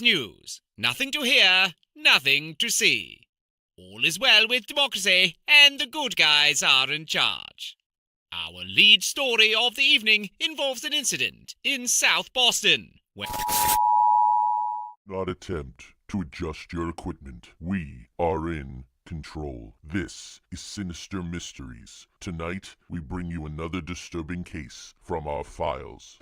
today's news. Nothing to hear, nothing to see. All is well with democracy, and the good guys are in charge. Our lead story of the evening involves an incident in South Boston, where... Not attempt to adjust your equipment. We are in control. This is Sinister Mysteries. Tonight, we bring you another disturbing case from our files.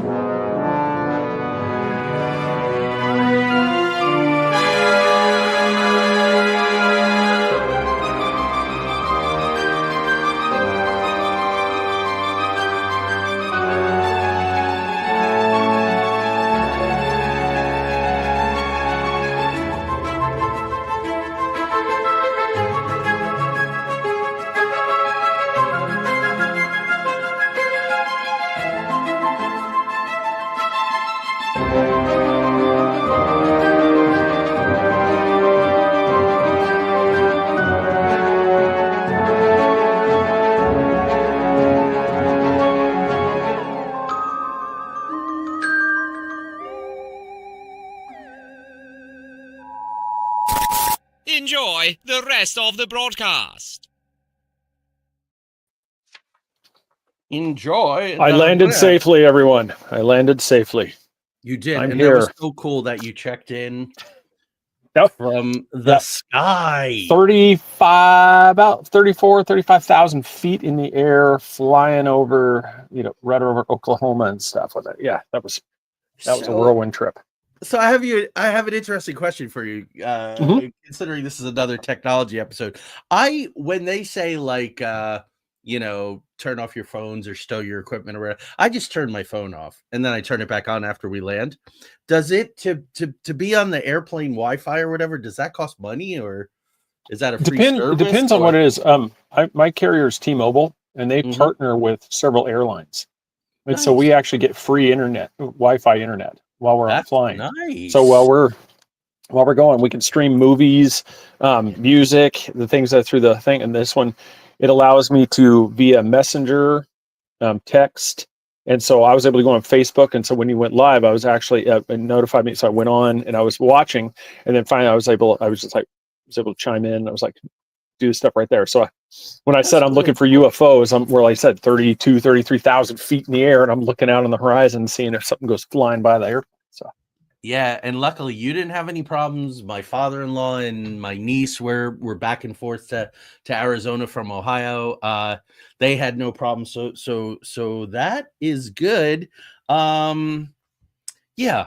Enjoy the rest of the broadcast. Enjoy. I landed safely, everyone. I landed safely. You did. I'm and here. That was so cool that you checked in from the sky. 35,000 feet in the air, flying over, right over Oklahoma and stuff with it. Yeah, that was a whirlwind trip. So I have an interesting question for you, considering this is another technology episode. When they say turn off your phones or stow your equipment or whatever, I just turn my phone off and then I turn it back on after we land. Does it to be on the airplane Wi-Fi or whatever? Does that cost money or is that a free service? It depends on what it is. My carrier is T-Mobile, and they partner with several airlines, and so we actually get free internet, Wi-Fi internet, while we're flying. Nice. So while we're going, we can stream movies, music, the things that through the thing. And this one, it allows me to via messenger, text. And so I was able to go on Facebook. And so when you went live, I was actually it notified me. So I went on and I was watching, and then finally I was able to chime in. I was like, do stuff right there. So when I said I'm looking for UFOs, like I said, 33,000 feet in the air, and I'm looking out on the horizon, seeing if something goes flying by the airplane. So yeah, and luckily you didn't have any problems. My father-in-law and my niece were back and forth to Arizona from Ohio. They had no problem. So that is good. I don't know.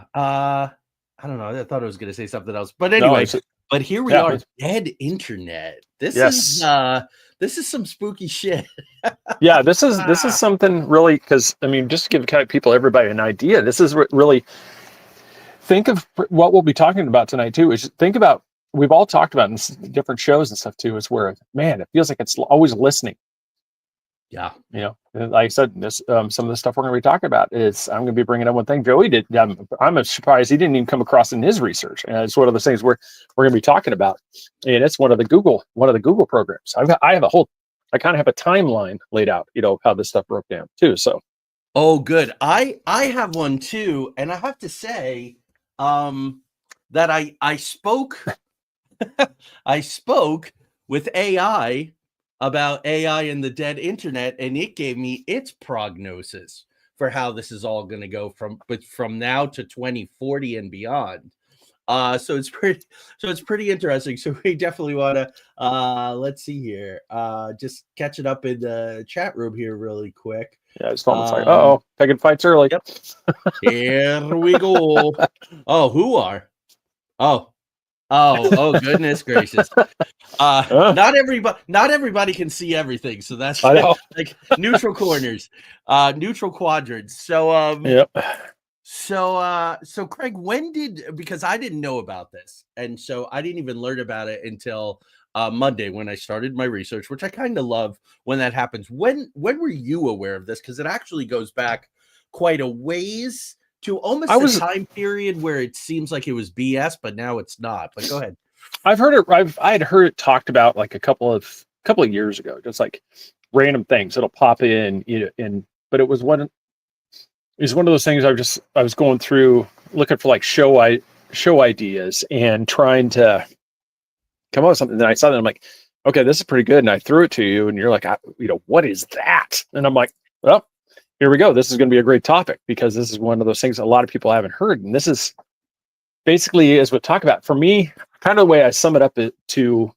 I thought I was going to say something else, but anyway. But here we are, dead internet. This is some spooky shit. Yeah, this is something really, because just to give everybody an idea, this is really, think of what we'll be talking about tonight too. Is think about, we've all talked about in different shows and stuff too, is where, man, it feels like it's always listening. Yeah. Like I said, this some of the stuff we're going to be talking about is, I'm going to be bringing up one thing Joey did. I'm surprised he didn't even come across in his research. And it's one of the things we're going to be talking about. And it's one of the Google programs. I kind of have a timeline laid out, how this stuff broke down too. So. Oh, good. I have one too. And I have to say that I spoke, I spoke with AI about AI and the dead internet, and it gave me its prognosis for how this is all going to go from now to 2040 and beyond. So it's pretty interesting. So we definitely want to let's see here. Just catch it up in the chat room here really quick. Yeah, it's almost like picking fights early. Yep. Here we go. Oh, who are? Oh, goodness gracious. Not everybody can see everything. So that's like neutral corners, neutral quadrants. So, yep. So Craig, because I didn't know about this. And so I didn't even learn about it until Monday when I started my research, which I kind of love when that happens. When were you aware of this? Because it actually goes back quite a ways to almost the time period where it seems like it was BS, but now it's not. But go ahead. I've heard it. I had heard it talked about like a couple of years ago, just like random things that'll pop in, but it was one of those things I was going through looking for like show show ideas and trying to come up with something. Then I saw that I'm like, okay, this is pretty good. And I threw it to you and you're like, what is that? And I'm like, well, here we go. This is going to be a great topic because this is one of those things a lot of people haven't heard. And this is basically is what talk about for me, kind of the way I sum it up to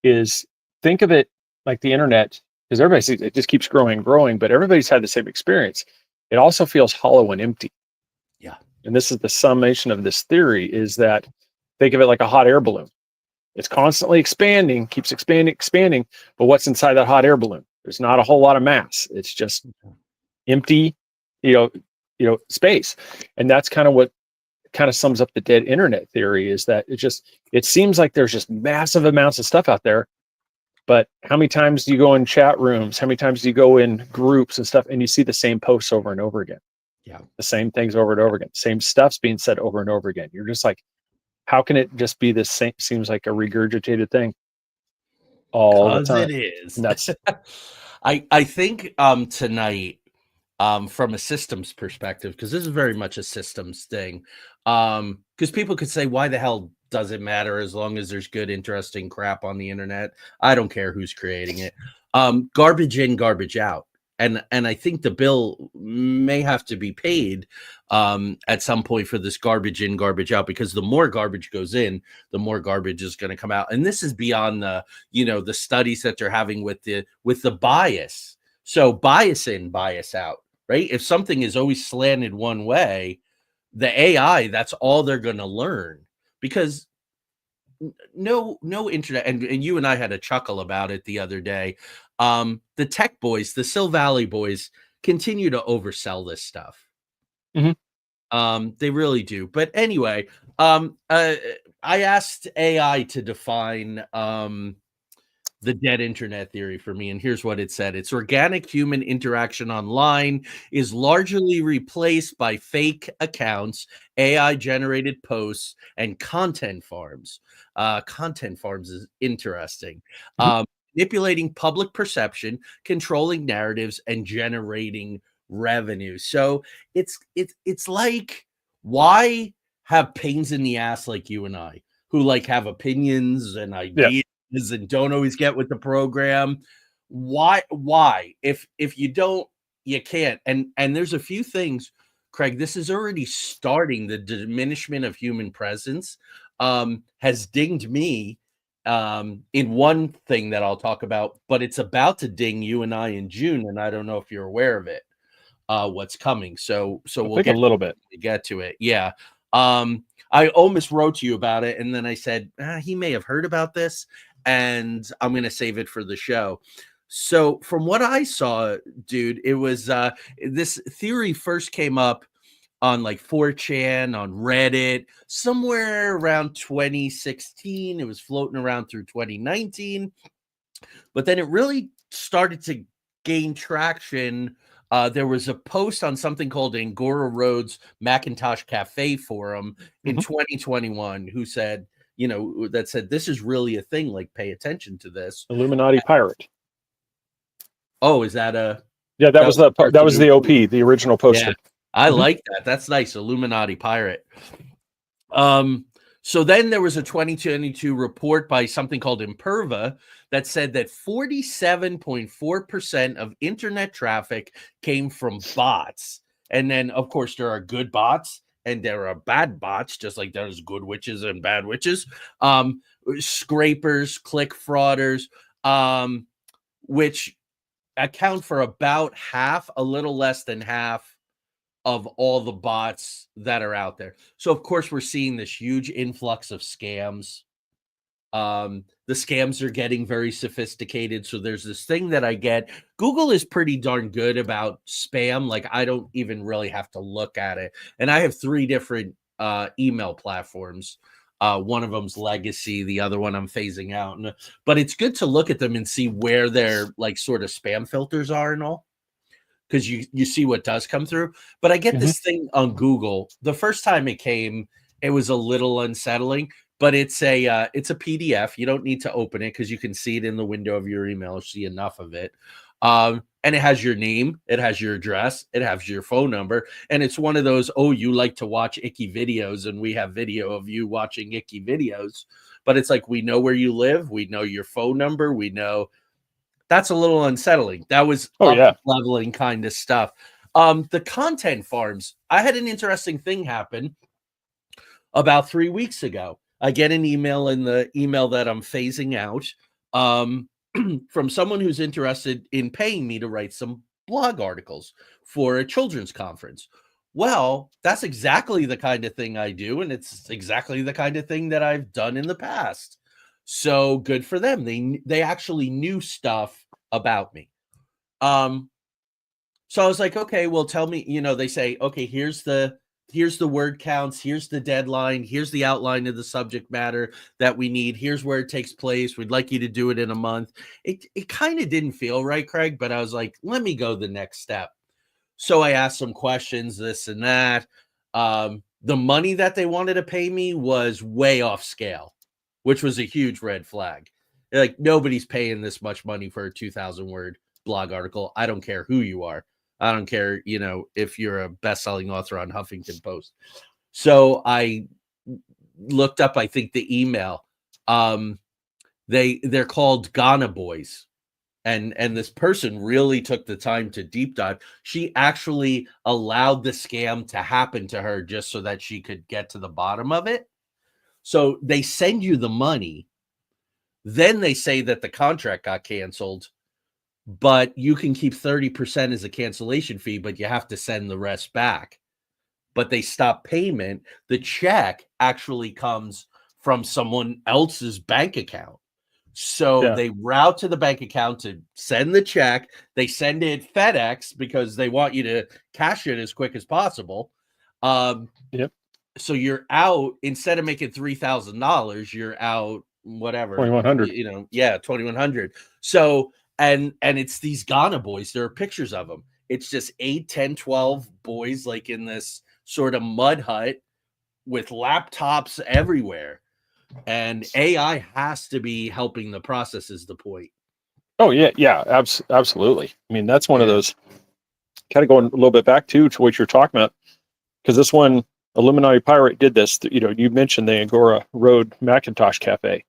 is think of it like the internet, because everybody sees it just keeps growing and growing, but everybody's had the same experience. It also feels hollow and empty. Yeah. And this is the summation of this theory is that think of it like a hot air balloon. It's constantly expanding, keeps expanding. But what's inside that hot air balloon? There's not a whole lot of mass. It's just empty, space. And that's kind of what kind of sums up the dead internet theory is that it seems like there's just massive amounts of stuff out there. But how many times do you go in chat rooms? How many times do you go in groups and stuff and you see the same posts over and over again? Yeah. The same things over and over again. Same stuff's being said over and over again. You're just like, how can it just be the same? Seems like a regurgitated thing all the time. It is. And that's I think tonight, from a systems perspective, because this is very much a systems thing. Because people could say, why the hell does it matter as long as there's good, interesting crap on the internet? I don't care who's creating it. Garbage in, garbage out. And I think the bill may have to be paid at some point for this garbage in, garbage out, because the more garbage goes in, the more garbage is going to come out. And this is beyond the studies that they're having with the bias. So bias in, bias out, right? If something is always slanted one way, the AI, that's all they're going to learn, because no internet, and you and I had a chuckle about it the other day. The tech boys, the Sill Valley boys, continue to oversell this stuff. They really do. But anyway, I asked AI to define the dead internet theory for me, and here's what it said. It's organic human interaction online is largely replaced by fake accounts, AI generated posts, and content farms. Content farms is interesting. Manipulating public perception, controlling narratives, and generating revenue. So it's like, why have pains in the ass like you and I, who like have opinions and ideas and don't always get with the program? Why if you don't, you can't. And there's a few things, Craig, this is already starting. The diminishment of human presence has dinged me in one thing that I'll talk about, but it's about to ding you and I in June, and I don't know if you're aware of it, what's coming. So we'll get a little bit. Get to it. Yeah. I almost wrote to you about it, and then I said he may have heard about this, and I'm going to save it for the show. So from what I saw, dude, it was this theory first came up on like 4chan, on Reddit, somewhere around 2016. It was floating around through 2019, but then it really started to gain traction. There was a post on something called Angora Road's Macintosh Cafe forum in 2021 who said, that said, this is really a thing, like pay attention to this. Illuminati pirate. Oh, is that a... Yeah, that was the OP, the original poster. Yeah, I like that. That's nice. Illuminati pirate. So then there was a 2022 report by something called Imperva that said that 47.4% of internet traffic came from bots. And then, of course, there are good bots and there are bad bots, just like there's good witches and bad witches. Scrapers, click frauders, which account for about half, a little less than half, of all the bots that are out there. So of course we're seeing this huge influx of scams. The scams are getting very sophisticated. So there's this thing that I get. Google is pretty darn good about spam. Like I don't even really have to look at it. And I have 3 different email platforms. One of them's legacy. The other one I'm phasing out. But it's good to look at them and see where their like sort of spam filters are and all, because you see what does come through. But I get this thing on Google. The first time it came, it was a little unsettling but it's a PDF. You don't need to open it because you can see it in the window of your email, see enough of it. And it has your name, it has your address, it has your phone number, and it's one of those, oh, you like to watch icky videos, and we have video of you watching icky videos. But it's like, we know where you live, we know your phone number, we know. That's a little unsettling. That was leveling kind of stuff. The content farms, I had an interesting thing happen about 3 weeks ago. I get an email in the email that I'm phasing out from someone who's interested in paying me to write some blog articles for a children's conference. Well, that's exactly the kind of thing I do, and it's exactly the kind of thing that I've done in the past. So good for them. They actually knew stuff about me. So I was like, okay, well, tell me, they say, okay, here's the word counts, here's the deadline, here's the outline of the subject matter that we need, here's where it takes place, we'd like you to do it in a month. It kind of didn't feel right, Craig, but I was like, let me go the next step. So I asked some questions, this and that. The money that they wanted to pay me was way off scale, which was a huge red flag. Like, nobody's paying this much money for a 2,000 word blog article. I don't care who you are. I don't care, if you're a best-selling author on Huffington Post. So I looked up, I think, the email. They're called Ghana Boys. And this person really took the time to deep dive. She actually allowed the scam to happen to her just so that she could get to the bottom of it. So they send you the money. Then they say that the contract got canceled, but you can keep 30% as a cancellation fee, but you have to send the rest back. But they stop payment. The check actually comes from someone else's bank account. So they route to the bank account to send the check. They send it FedEx because they want you to cash it as quick as possible. So you're out, instead of making $3,000, you're out whatever, 2,100. $2,100. So and it's these Ghana boys. There are pictures of them. It's just 8, 10, 12 boys, like in this sort of mud hut with laptops everywhere. And AI has to be helping the process, is the point. Oh yeah, absolutely. I mean, that's one of those, kind of going a little bit back to what you're talking about, because this one, Illuminati Pirate, did this. You mentioned the Agora Road Macintosh Cafe.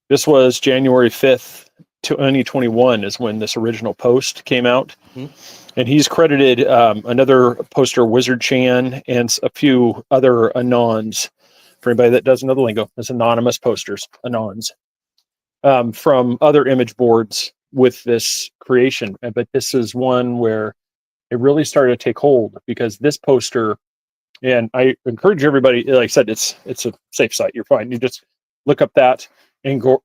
This was January 5th, 2021 is when this original post came out. And he's credited another poster, Wizard Chan, and a few other anons. For anybody that doesn't know the lingo, it's anonymous posters, anons, from other image boards with this creation. But this is one where it really started to take hold, because this poster, and I encourage everybody, like I said, it's a safe site. You're fine. You just look up that and go,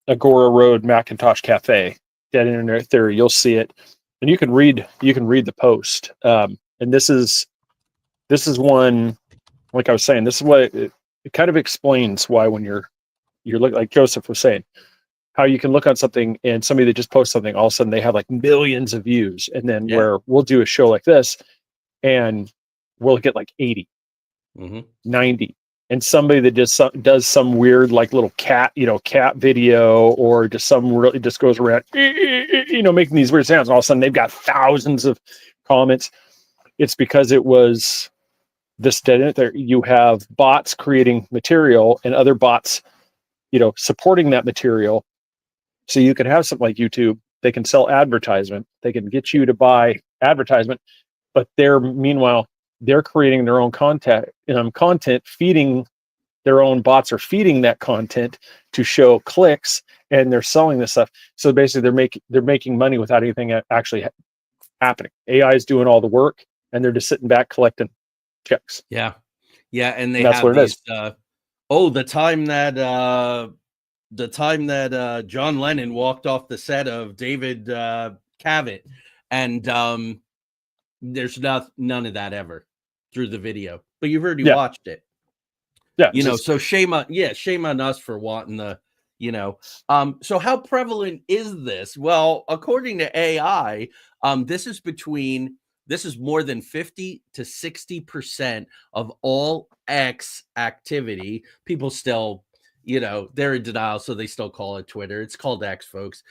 Agora Road Macintosh Cafe, Dead Internet Theory. You'll see it, and you can read the post. And this is one, like I was saying, this is what it kind of explains why, when you're like Joseph was saying, how you can look on something and somebody that just posts something, all of a sudden they have like millions of views, and then where we'll do a show like this and we'll get like 80, 90, and somebody that does some weird like little cat video, or just just goes around making these weird sounds, and all of a sudden they've got thousands of comments. It's because it was this dead there. You have bots creating material and other bots supporting that material. So you can have something like YouTube, they can sell advertisement, they can get you to buy advertisement, but meanwhile they're creating their own content, feeding their own bots, or feeding that content to show clicks, and they're selling this stuff. So basically they're making money without anything actually happening. AI is doing all the work, and they're just sitting back collecting checks. Yeah, and that's what it is. The time that John Lennon walked off the set of David Cavett, and there's none of that ever through the video, but you've already watched it. So shame on us for wanting the, so how prevalent is this? Well, according to AI, this is between This is more than 50 to 60% of all X activity. People still, they're in denial, so they still call it Twitter. It's called X, folks.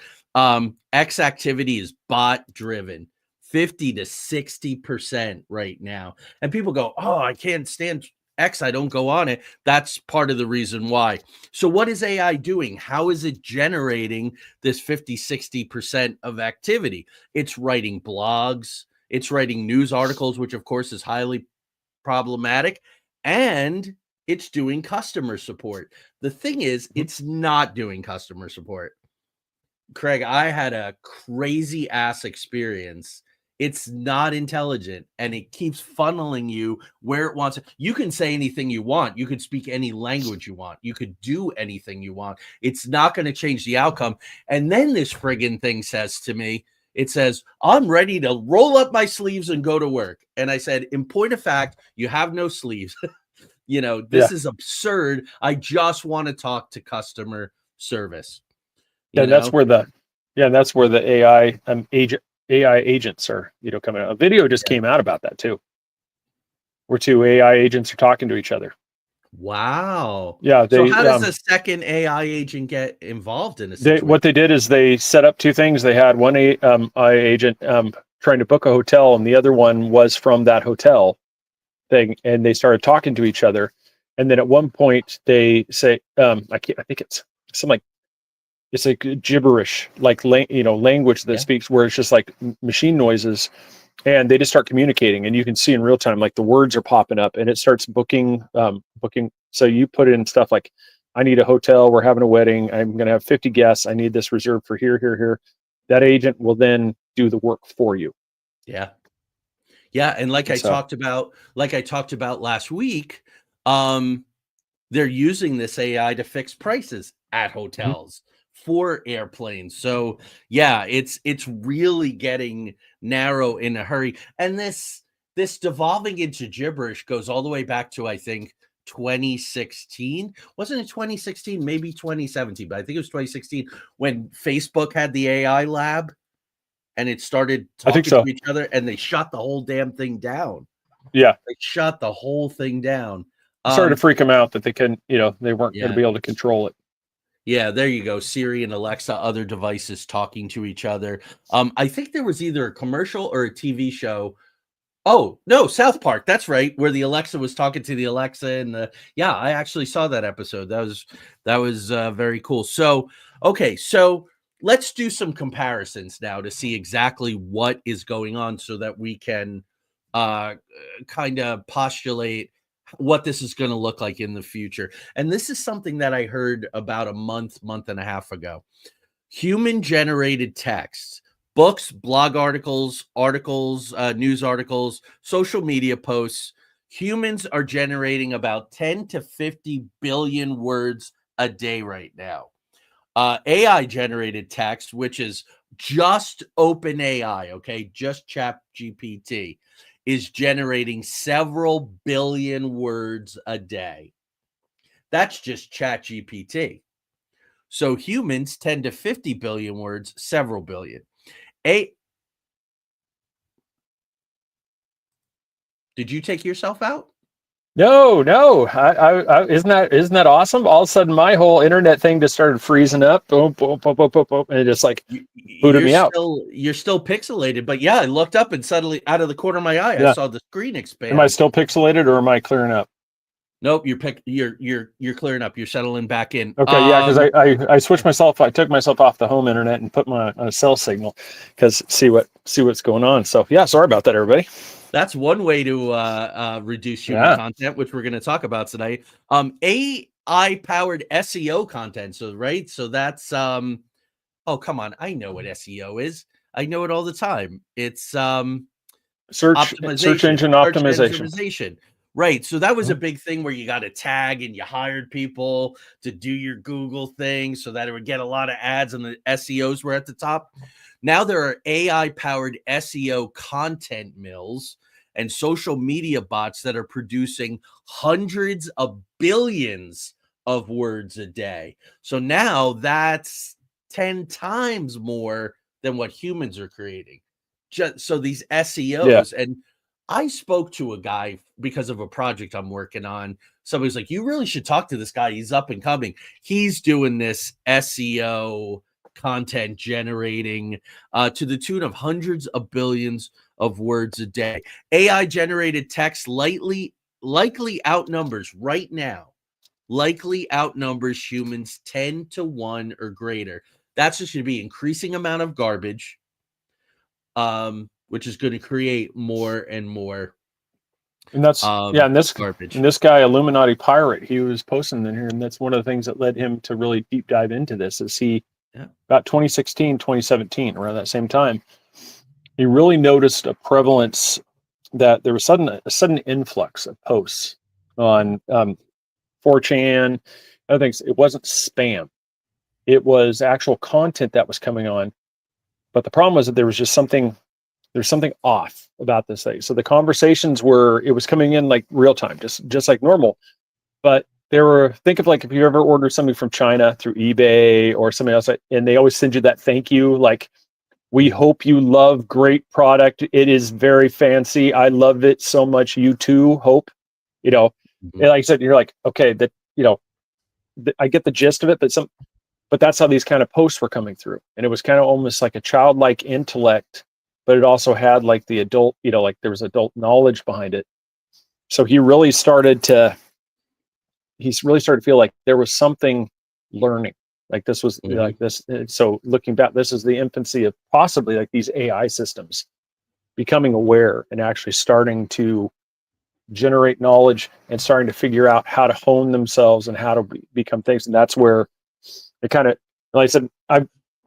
X activity is bot driven, 50 to 60% right now. And people go, oh, I can't stand X, I don't go on it. That's part of the reason why. So what is AI doing? How is it generating this 50, 60% of activity? It's writing blogs, it's writing news articles, which of course is highly problematic, and it's doing customer support. The thing is, it's not doing customer support. Craig, I had a crazy ass experience. It's not intelligent, and it keeps funneling you where it wants. You can say anything you want. You could speak any language you want. You could do anything you want. It's not going to change the outcome. And then this friggin' thing says to me, it says, I'm ready to roll up my sleeves and go to work. And I said, in point of fact, you have no sleeves. This is absurd. I just want to talk to customer service. And that's where the AI agents are, coming out. A video just came out about that too, where two AI agents are talking to each other. Wow. Yeah. So how does a second AI agent get involved in a situation? What they did is they set up two things. They had one AI agent trying to book a hotel, and the other one was from that hotel thing, and they started talking to each other. And then at one point they say, I think it's something like, it's like gibberish, like language that speaks, where it's just like machine noises, and they just start communicating, and you can see in real time, like the words are popping up, and it starts booking. So you put in stuff like, I need a hotel, we're having a wedding, I'm going to have 50 guests, I need this reserved for here. That agent will then do the work for you. Yeah. And like I talked about last week, they're using this AI to fix prices at hotels for airplanes. So yeah, it's really getting narrow in a hurry. And this devolving into gibberish goes all the way back to, I think, 2016. Wasn't it 2016? Maybe 2017, but I think it was 2016 when Facebook had the AI lab and it started talking to each other, and they shut the whole damn thing down. Yeah. They shut the whole thing down. Started to freak them out that they couldn't, they weren't going to be able to control it. Yeah, there you go. Siri and Alexa, other devices talking to each other. I think there was either a commercial or a TV show. Oh, no, South Park. That's right. Where the Alexa was talking to the Alexa. And I actually saw that episode. That was very cool. So, okay. So let's do some comparisons now to see exactly what is going on so that we can kind of postulate what this is going to look like in the future. And this is something that I heard about a month and a half ago. Human generated text, books, blog articles, news articles, social media posts. Humans are generating about 10 to 50 billion words a day right now. AI generated text, which is just OpenAI, okay, just ChatGPT, is generating several billion words a day. That's just ChatGPT. So humans 10 to 50 billion words, several billion. Did you take yourself out? No. I isn't that awesome? All of a sudden, my whole internet thing just started freezing up. Boom, boom, boom, boom, boom, boom, and it just like booted me out. You're still pixelated, but yeah, I looked up and suddenly, out of the corner of my eye, I saw the screen expand. Am I still pixelated, or am I clearing up? Nope, you're clearing up. You're settling back in. Okay, yeah, because I switched myself. I took myself off the home internet and put my on a cell signal because see what's going on. So yeah, sorry about that, everybody. That's one way to reduce human content, which we're going to talk about tonight. AI powered SEO content. So right, so that's oh come on, I know what SEO is. I know it all the time. It's search engine optimization. Right. So that was a big thing where you got to tag and you hired people to do your Google thing so that it would get a lot of ads and the SEOs were at the top. Now there are AI powered SEO content mills and social media bots that are producing hundreds of billions of words a day. So now that's 10 times more than what humans are creating. so these SEOs, and I spoke to a guy because of a project I'm working on. Somebody's like, you really should talk to this guy. He's up and coming. He's doing this SEO content generating to the tune of hundreds of billions of words a day. AI generated text likely outnumbers right now, likely outnumbers humans 10 to 1 or greater. That's just going to be increasing amount of garbage, which is going to create more and more And that's garbage. and this guy, Illuminati Pirate, he was posting in here, and that's one of the things that led him to really deep dive into this. Is he about 2016, 2017, around that same time, he really noticed a prevalence that there was a sudden influx of posts on 4chan, other things. It wasn't spam; it was actual content that was coming on. But the problem was that there was just something off about this thing. So the conversations it was coming in like real time, just like normal. But think of like if you ever order something from China through eBay or something else, and they always send you that thank you, like, we hope you love great product. It is very fancy. I love it so much. You too, hope. And like I said, you're like, okay, that, I get the gist of it, but that's how these kind of posts were coming through. And it was kind of almost like a childlike intellect, but it also had like the adult, like there was adult knowledge behind it. So he really started to feel like there was something learning, like this was like this. So looking back, this is the infancy of possibly like these AI systems becoming aware and actually starting to generate knowledge and starting to figure out how to hone themselves and how to become things. And that's where it kind of, like I said,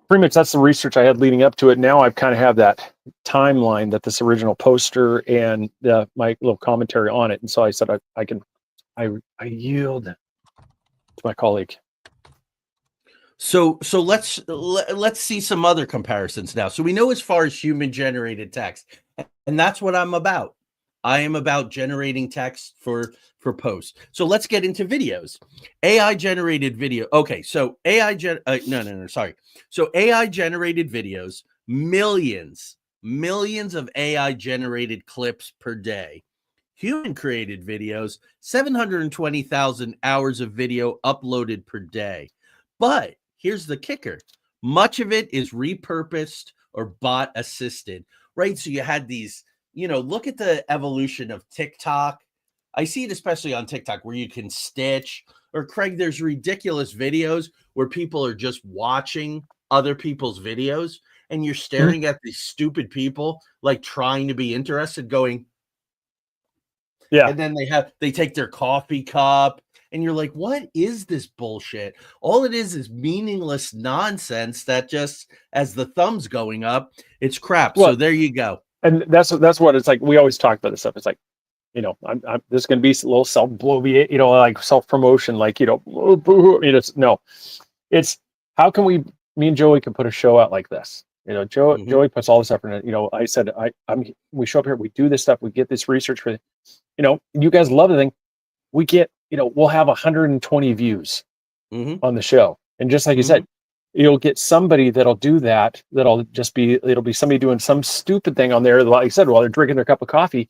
pretty much that's the research I had leading up to it. Now I've kind of have that timeline that this original poster and my little commentary on it. And so I said, I yield to my colleague. So let's see some other comparisons now. So we know as far as human generated text, and that's what I'm about. I am about generating text for posts. So let's get into videos. AI generated video. Okay, so sorry. So AI generated videos, millions of AI generated clips per day. Human created videos, 720,000 hours of video uploaded per day. But here's the kicker. Much of it is repurposed or bot assisted, right? So you had these, look at the evolution of TikTok. I see it especially on TikTok where you can stitch, or Craig, there's ridiculous videos where people are just watching other people's videos and you're staring at these stupid people, like trying to be interested, going, yeah. And then they take their coffee cup and you're like, what is this bullshit? All it is meaningless nonsense that just, as the thumb's going up, it's crap. Well, so there you go. And that's what it's like. We always talk about this stuff. It's like, I'm this is going to be a little self-bloviate, like self-promotion, like, no, it's how can me and Joey can put a show out like this. Joey puts all this effort in it. I said, we show up here, we do this stuff, we get this research for, you guys love the thing. We get, we'll have 120 views on the show. And just like you said, you'll get somebody that'll do that. It'll be somebody doing some stupid thing on there. Like I said, while they're drinking their cup of coffee,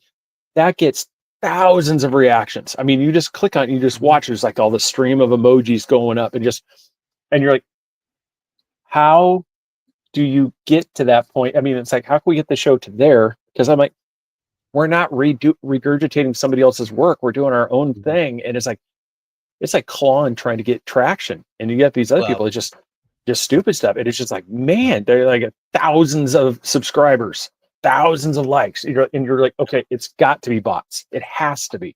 that gets thousands of reactions. I mean, you just click on it, you just watch. There's like all the stream of emojis going up and you're like, how do you get to that point? I mean, it's like, how can we get the show to there? Because I'm like, we're not regurgitating somebody else's work. We're doing our own thing. And it's like clawing, trying to get traction. And you get these other people that just stupid stuff. And it's just like, man, they're like thousands of subscribers, thousands of likes. And you're like, okay, it's got to be bots. It has to be.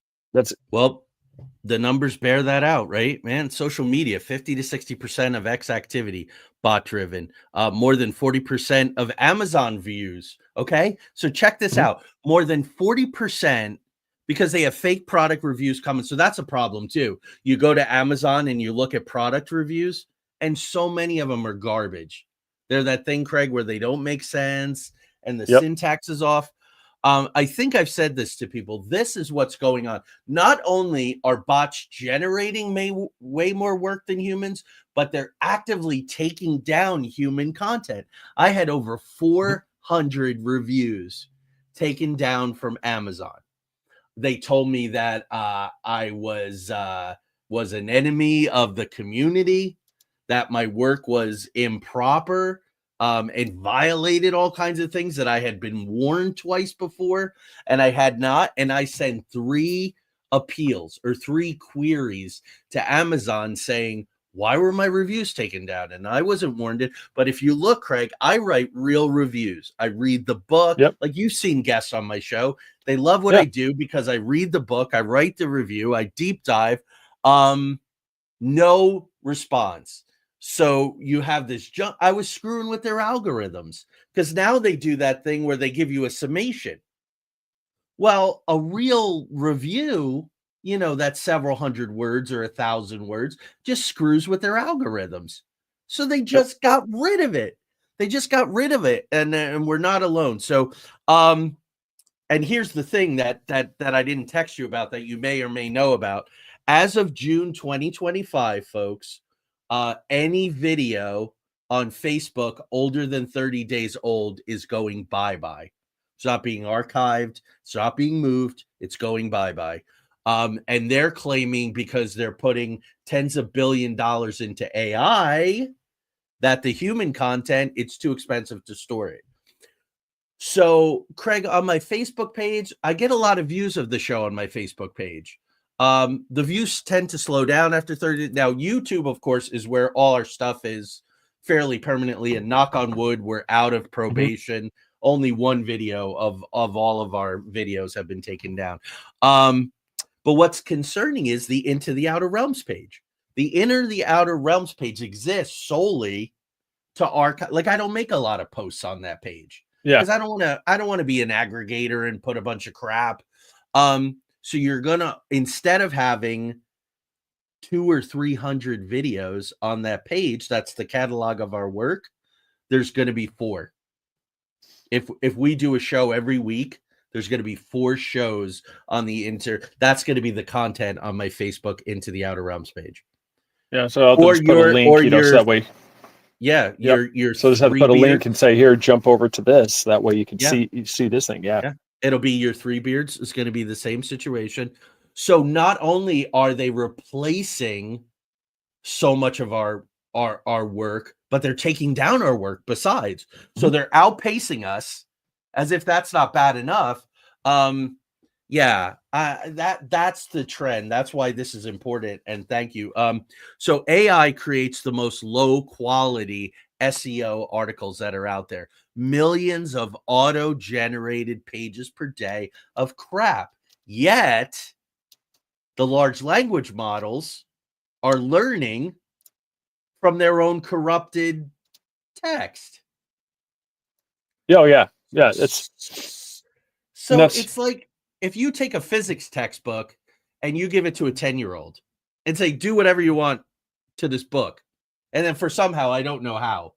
The numbers bear that out, right, man? Social media, 50 to 60% of X activity, bot driven, more than 40% of Amazon views. Okay. So check this out. More than 40%, because they have fake product reviews coming. So that's a problem too. You go to Amazon and you look at product reviews and so many of them are garbage. They're that thing, Craig, where they don't make sense and the syntax is off. I think I've said this to people. This is what's going on. Not only are bots generating way more work than humans, but they're actively taking down human content. I had over reviews taken down from Amazon. They told me that I was an enemy of the community, that my work was improper, and violated all kinds of things that I had been warned twice before, and I had not. And I sent 3 appeals or 3 queries to Amazon saying, why were my reviews taken down? And I wasn't warned it. But if you look, Craig, I write real reviews. I read the book. Yep. Like you've seen guests on my show. They love what I do because I read the book. I write the review. I deep dive. No response. So you have this junk. I was screwing with their algorithms because now they do that thing where they give you a summation. Well, a real review, that's several hundred words or 1,000 words, just screws with their algorithms. So they just got rid of it. And we're not alone. So, and here's the thing that I didn't text you about that you may or may know about. As of June 2025, folks, any video on Facebook older than 30 days old is going bye-bye. It's not being archived. It's not being moved. It's going bye-bye. And they're claiming because they're putting tens of billions of dollars into AI that the human content, it's too expensive to store it. So, Craig, on my Facebook page, I get a lot of views of the show on my Facebook page. The views tend to slow down after 30. Now, YouTube, of course, is where all our stuff is fairly permanently. And knock on wood, we're out of probation. Only one video of all of our videos have been taken down. But what's concerning is the Into the Outer Realms page. The Inner the Outer Realms page exists solely to archive. Like, I don't make a lot of posts on that page. Yeah. Because I don't want to be an aggregator and put a bunch of crap. So you're gonna, instead of having 200 or 300 videos on that page, that's the catalog of our work, there's going to be 4. If we do a show every week, there's going to be 4 shows on the that's going to be the content on my Facebook Into the Outer Realms page. Yeah, so I'll just put a link, so that way. Yeah, your so just have to put a link and say, here, jump over to this. That way you can see this thing. Yeah. It'll be your 3 beards. It's going to be the same situation. So not only are they replacing so much of our work, but they're taking down our work besides. So they're outpacing us, as if that's not bad enough. That's the trend. That's why this is important. And thank you. So AI creates the most low quality SEO articles that are out there. Millions of auto-generated pages per day of crap. Yet the large language models are learning from their own corrupted text. Oh, yeah. Yeah. It's like if you take a physics textbook and you give it to a 10-year-old and say, do whatever you want to this book. And then for somehow, I don't know how,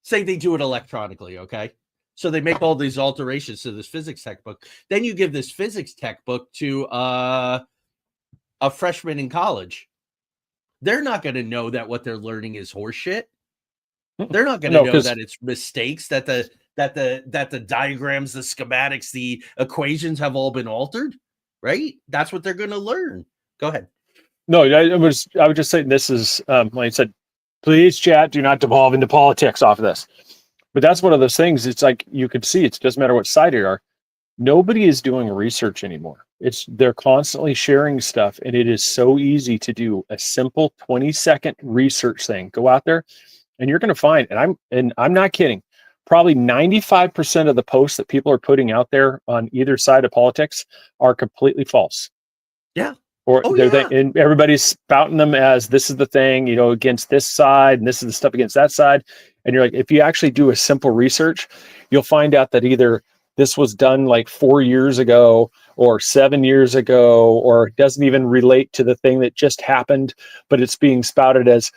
say they do it electronically. Okay. So they make all these alterations to this physics textbook. Then you give this physics textbook to a freshman in college. They're not going to know that what they're learning is horseshit. They're not going to know that it's mistakes, that the diagrams, the schematics, the equations have all been altered, right? That's what they're going to learn. Go ahead. No, I was just saying this is, like I said, please, chat, do not devolve into politics off of this. But that's one of those things. It's like you could see, it doesn't matter what side you are. Nobody is doing research anymore. They're constantly sharing stuff, and it is so easy to do a simple 20-second research thing. Go out there, and you're going to find, and I'm not kidding, probably 95% of the posts that people are putting out there on either side of politics are completely false. Yeah. And everybody's spouting them as this is the thing, against this side, and this is the stuff against that side. And you're like, if you actually do a simple research, you'll find out that either this was done like 4 years ago or 7 years ago, or it doesn't even relate to the thing that just happened, but it's being spouted as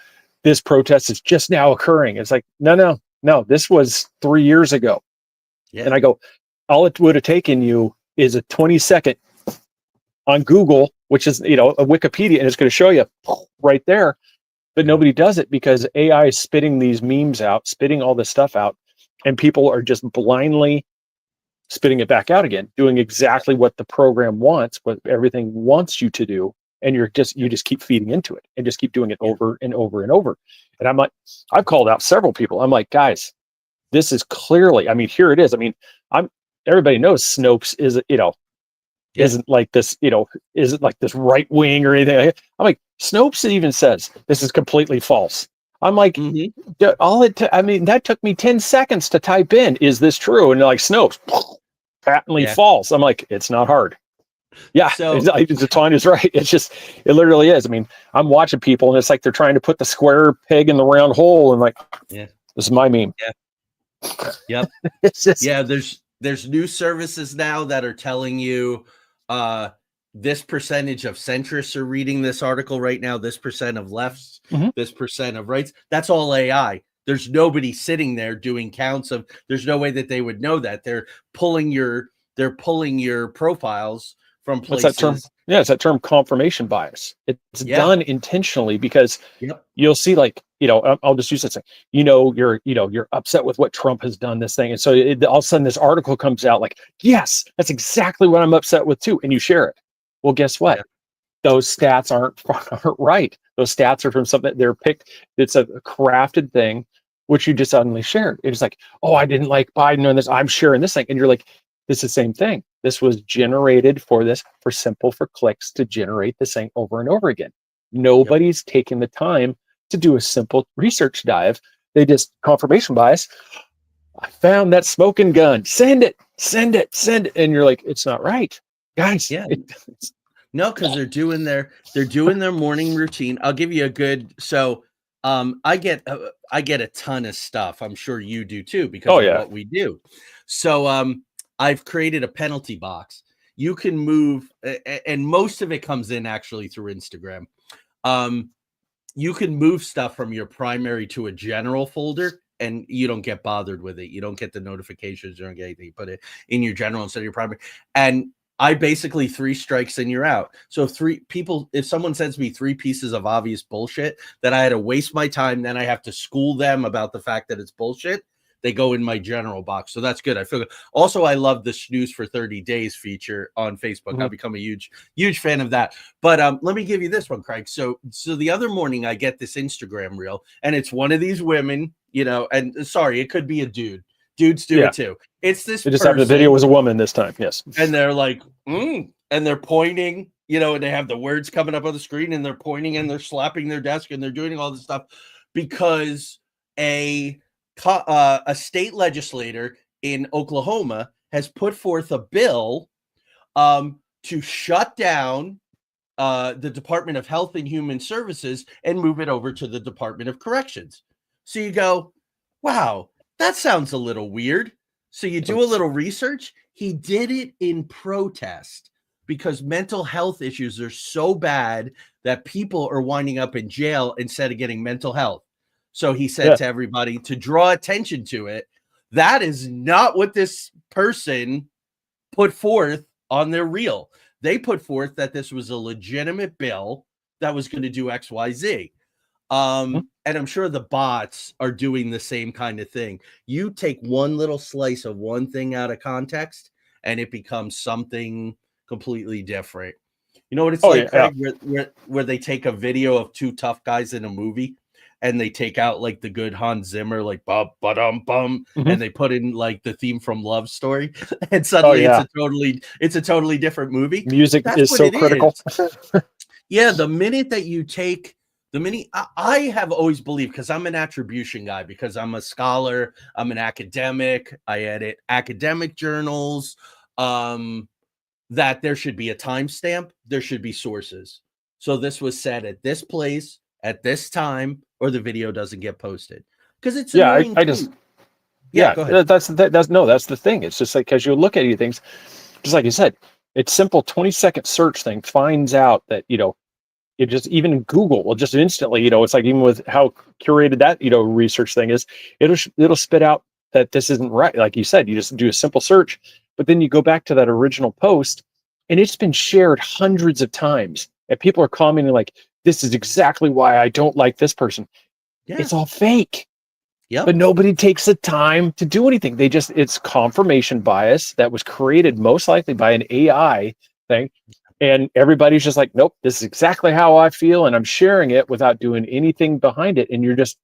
this protest is just now occurring. It's like, no, this was 3 years ago. Yeah. And I go, all it would have taken you is a 20-second on Google, which is, a Wikipedia, and it's going to show you right there. But nobody does it because AI is spitting these memes out, spitting all this stuff out. and people are just blindly spitting it back out again, doing exactly what the program wants, what everything wants you to do. And you just keep feeding into it and just keep doing it over and over and over. And I'm like, I've called out several people. I'm like, guys, this is clearly, I mean, here it is. I mean, everybody knows Snopes is, isn't like this, isn't like this right wing or anything. I'm like, Snopes even says this is completely false. I'm like, that took me 10 seconds to type in, is this true? And like, Snopes, patently false. I'm like, it's not hard. Yeah, So Tanya is right. It literally is. I mean, I'm watching people and it's like they're trying to put the square peg in the round hole and like, this is my meme. Yeah. Yep. It's just, there's new services now that are telling you this percentage of centrists are reading this article right now, this percent of lefts, this percent of rights. That's all AI. There's nobody sitting there doing counts of, there's no way that they would know that. They're pulling your profiles from places. What's that term? Yeah, it's that term confirmation bias. It's done intentionally because you'll see, like, I'll just use that thing. You're upset with what Trump has done, this thing. And so all of a sudden this article comes out like, yes, that's exactly what I'm upset with too. And you share it. Well, guess what? Those stats aren't right. Those stats are from something they're picked. It's a crafted thing, which you just suddenly shared. It's like, oh, I didn't like Biden on this. I'm sharing this thing. And you're like, this is the same thing. This was generated for clicks to generate this thing over and over again. Nobody's taking the time to do a simple research dive. They just confirmation bias. I found that smoking gun. Send it. And you're like, it's not right, guys. Yeah. No, because they're doing their morning routine. I'll give you a good. So, I get a ton of stuff. I'm sure you do too, because of what we do. So, I've created a penalty box. You can move, and most of it comes in actually through Instagram. You can move stuff from your primary to a general folder, and you don't get bothered with it. You don't get the notifications. You don't get anything. You put it in your general instead of your primary. And I basically 3 strikes and you're out. So if someone sends me 3 pieces of obvious bullshit that I had to waste my time, then I have to school them about the fact that it's bullshit, they go in my general box. So that's good. I feel good. Also, I love the snooze for 30 days feature on Facebook. I've become a huge fan of that. But let me give you this one, Craig. So the other morning I get this Instagram reel, and it's one of these women, and sorry, it could be a dude. Dudes do it too. It's this. It just happened. The video was a woman this time. Yes. And they're like, and they're pointing, and they have the words coming up on the screen, and they're pointing and they're slapping their desk and they're doing all this stuff because a state legislator in Oklahoma has put forth a bill to shut down the Department of Health and Human Services and move it over to the Department of Corrections. So you go, wow, that sounds a little weird. So you do a little research. He did it in protest because mental health issues are so bad that people are winding up in jail instead of getting mental health. So he said to everybody to draw attention to it. That is not what this person put forth on their reel. They put forth that this was a legitimate bill that was going to do X, Y, Z. And I'm sure the bots are doing the same kind of thing. You take one little slice of one thing out of context and it becomes something completely different. You know what it's like, Craig, where they take a video of 2 tough guys in a movie and they take out like the good Hans Zimmer, like bum, ba-dum, bum, and they put in like the theme from Love Story, and suddenly it's a totally different movie. Music is so critical. Yeah, the minute that you take I have always believed, because I'm an attribution guy, because I'm a scholar, I'm an academic, I edit academic journals, that there should be a timestamp, there should be sources. So this was said at this place at this time, or the video doesn't get posted. Because it's go ahead. That's the thing. It's just like, as you look at these things, just like you said, it's simple 20-second search thing finds out that, it just, even Google will just instantly, it's like, even with how curated that, research thing is, it'll spit out that this isn't right. Like you said, you just do a simple search, but then you go back to that original post and it's been shared hundreds of times and people are commenting like, this is exactly why I don't like this person. Yeah. It's all fake. Yep. But nobody takes the time to do anything. It's confirmation bias that was created most likely by an AI thing. And everybody's just like, nope, this is exactly how I feel. And I'm sharing it without doing anything behind it. And you're just,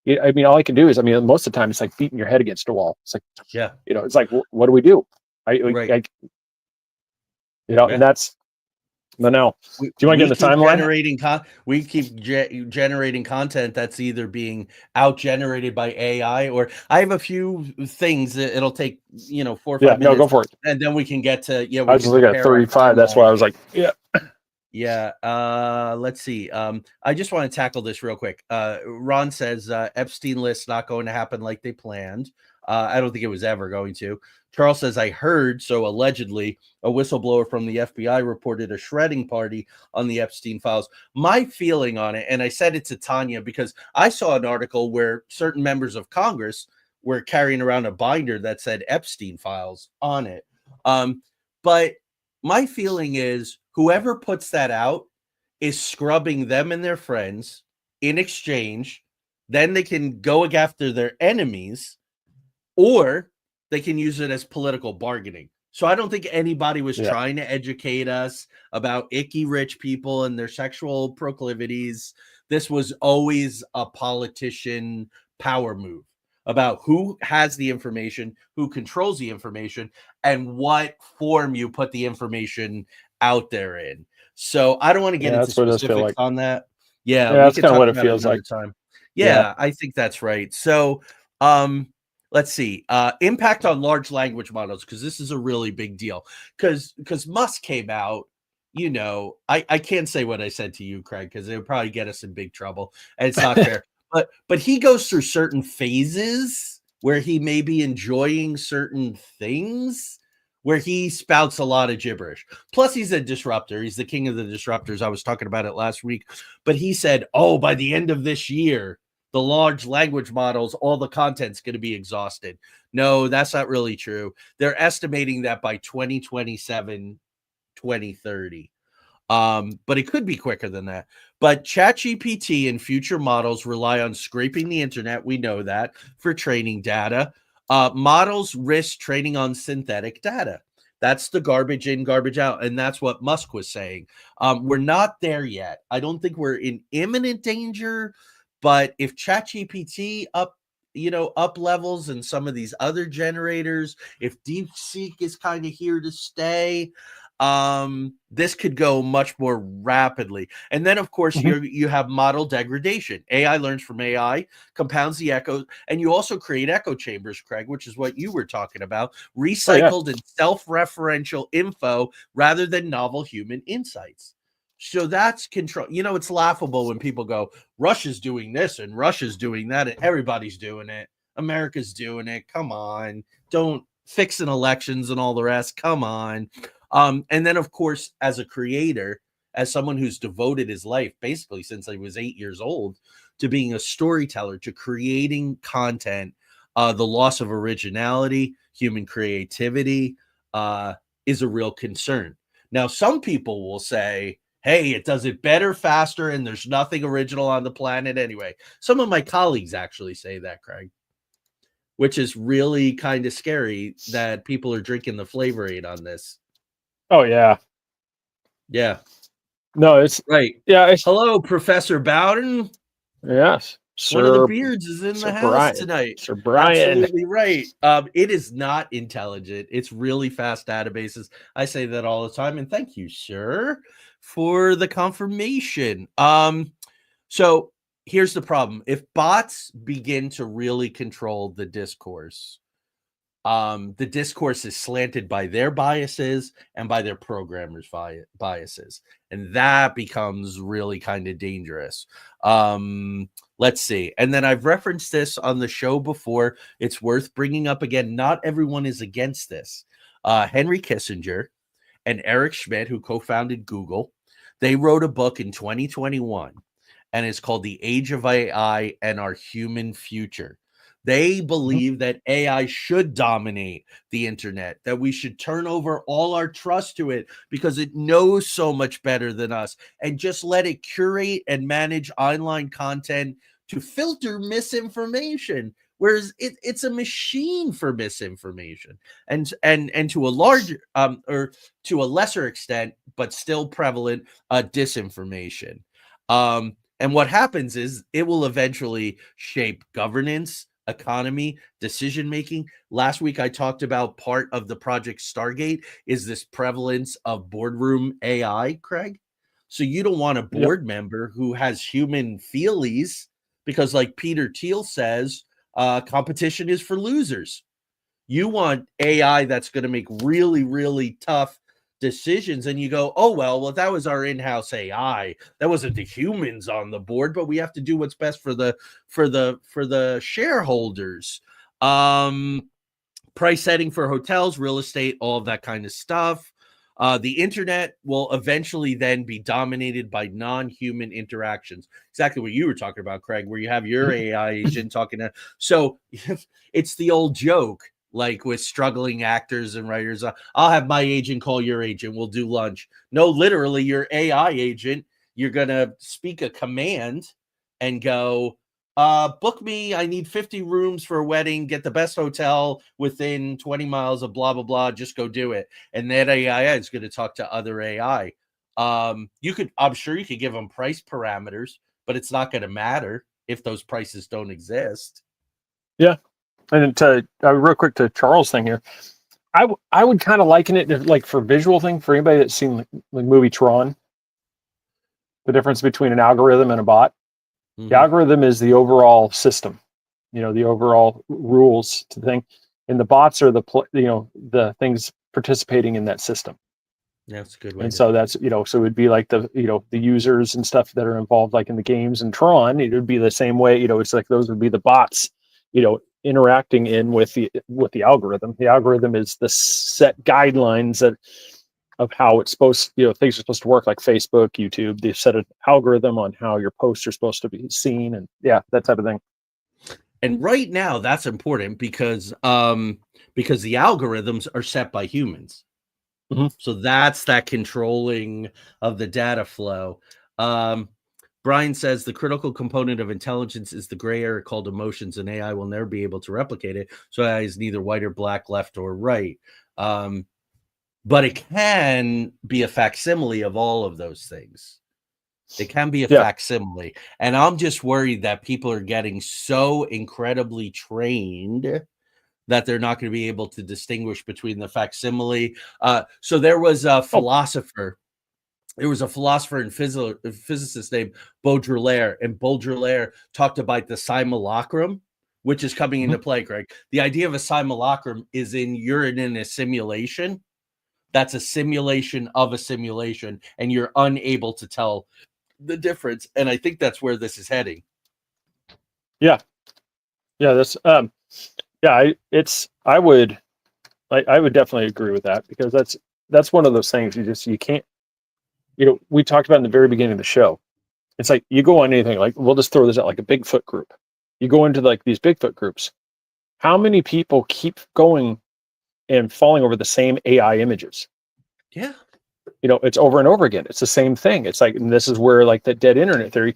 I mean, all I can do is, I mean, most of the time it's like beating your head against a wall. It's like, Yeah. it's like, what do we do? Right. And Yeah. that's, but no. Do you want to get in the timeline? We keep generating content that's either being out generated by AI, or I have a few things that it'll take 4 or 5 minutes. No, go for it. And then we can get to I was just looking at 35. That's why I was like, yeah. Yeah. Let's see. I just want to tackle this real quick. Ron says Epstein list not going to happen like they planned. I don't think it was ever going to. Charles says, I heard, so allegedly, a whistleblower from the FBI reported a shredding party on the Epstein files. My feeling on it, and I said it to Tanya because I saw an article where certain members of Congress were carrying around a binder that said Epstein files on it. But my feeling is whoever puts that out is scrubbing them and their friends in exchange. Then they can go after their enemies, or they can use it as political bargaining. So I don't think anybody was trying to educate us about icky rich people and their sexual proclivities. This was always a politician power move about who has the information, who controls the information, and what form you put the information out there in. So I don't want to get into specifics on that. Yeah, that's kind of what it feels like. Time. I think that's right. So let's see. Impact on large language models, because this is a really big deal. Because Musk came out, I can't say what I said to you, Craig, because it would probably get us in big trouble. And it's not fair. But he goes through certain phases where he may be enjoying certain things, where he spouts a lot of gibberish. Plus, he's a disruptor. He's the king of the disruptors. I was talking about it last week. But he said, by the end of this year, the large language models, all the content's going to be exhausted. No, that's not really true. They're estimating that by 2027, 2030. But it could be quicker than that. But ChatGPT and future models rely on scraping the internet. We know that for training data. Models risk training on synthetic data. That's the garbage in, garbage out. And that's what Musk was saying. We're not there yet. I don't think we're in imminent danger. But if ChatGPT up levels and some of these other generators, if DeepSeek is kind of here to stay, this could go much more rapidly. And then, of course, you have model degradation. AI learns from AI, compounds the echo, and you also create echo chambers, Craig, which is what you were talking about, recycled and self-referential info rather than novel human insights. So that's control. It's laughable when people go, Russia's doing this and Russia's doing that, and everybody's doing it. America's doing it. Come on. Don't fixing elections and all the rest. Come on. And then, of course, as a creator, as someone who's devoted his life, basically since I was 8 years old, to being a storyteller, to creating content, the loss of originality, human creativity is a real concern. Now, some people will say, hey, it does it better, faster, and there's nothing original on the planet anyway. Some of my colleagues actually say that, Craig, which is really kind of scary that people are drinking the Flavor Aid on this. Oh, yeah. Yeah. No, it's right. Yeah. Hello, Professor Bowden. Yes. One of the beards is in the house tonight. Sir Brian. Absolutely right. It is not intelligent. It's really fast databases. I say that all the time. And thank you, sir, for the confirmation. So here's the problem. If bots begin to really control the discourse is slanted by their biases and by their programmers' biases. And that becomes really kind of dangerous. Let's see. And then I've referenced this on the show before. It's worth bringing up again. Not everyone is against this. Henry Kissinger and Eric Schmidt, who co-founded Google, they wrote a book in 2021, and it's called The Age of AI and Our Human Future. They believe that AI should dominate the internet, that we should turn over all our trust to it because it knows so much better than us, and just let it curate and manage online content to filter misinformation, whereas it's a machine for misinformation, and to a large or to a lesser extent, but still prevalent, disinformation. And what happens is it will eventually shape governance, economy, decision making. Last week I talked about part of the Project Stargate is this prevalence of boardroom AI, Craig. So you don't want a board member who has human feelies, because like Peter Thiel says, competition is for losers. You want AI that's going to make really, really tough decisions, and you go, oh well, that was our in-house AI. That wasn't the humans on the board, but we have to do what's best for the shareholders. Price setting for hotels, real estate, all of that kind of stuff. The internet will eventually then be dominated by non-human interactions. Exactly what you were talking about, Craig, where you have your AI agent talking to. So it's the old joke, like with struggling actors and writers. I'll have my agent call your agent. We'll do lunch. No, literally, your AI agent, you're going to speak a command and go, book me. I need 50 rooms for a wedding. Get the best hotel within 20 miles of blah, blah, blah. Just go do it. And that AI is going to talk to other AI. I'm sure you could give them price parameters, but it's not going to matter if those prices don't exist. Yeah. And to real quick to Charles' thing here, I would kind of liken it to, like, for visual thing, for anybody that's seen the movie Tron, the difference between an algorithm and a bot. Mm-hmm. The algorithm is the overall system, the overall rules to the thing, and the bots are the things participating in that system. Yeah, that's a good way. And so that's, so it would be like the users and stuff that are involved, like in the games and Tron, it would be the same way, it's like those would be the bots, interacting with the algorithm. The algorithm is the set guidelines of how it's supposed, things are supposed to work, like Facebook, YouTube. They've set an algorithm on how your posts are supposed to be seen, and that type of thing. And right now, that's important because the algorithms are set by humans. Mm-hmm. So that's that controlling of the data flow. Brian says the critical component of intelligence is the gray area called emotions, and AI will never be able to replicate it. So AI is neither white or black, left or right. But it can be a facsimile of all of those things. It can be a facsimile. And I'm just worried that people are getting so incredibly trained that they're not going to be able to distinguish between the facsimile. So there was a philosopher. There was a philosopher and physicist named Baudrillard, and Baudrillard talked about the simulacrum, which is coming into play, Greg. The idea of a simulacrum is you're in a simulation. That's a simulation of a simulation, and you're unable to tell the difference. And I think that's where this is heading. Yeah. That's I would definitely agree with that, because that's one of those things you can't. We talked about in the very beginning of the show. It's like you go on anything, like we'll just throw this out, like a Bigfoot group. You go into like these Bigfoot groups. How many people keep going and falling over the same AI images? Yeah. It's over and over again. It's the same thing. It's like, and this is where, like, that dead internet theory,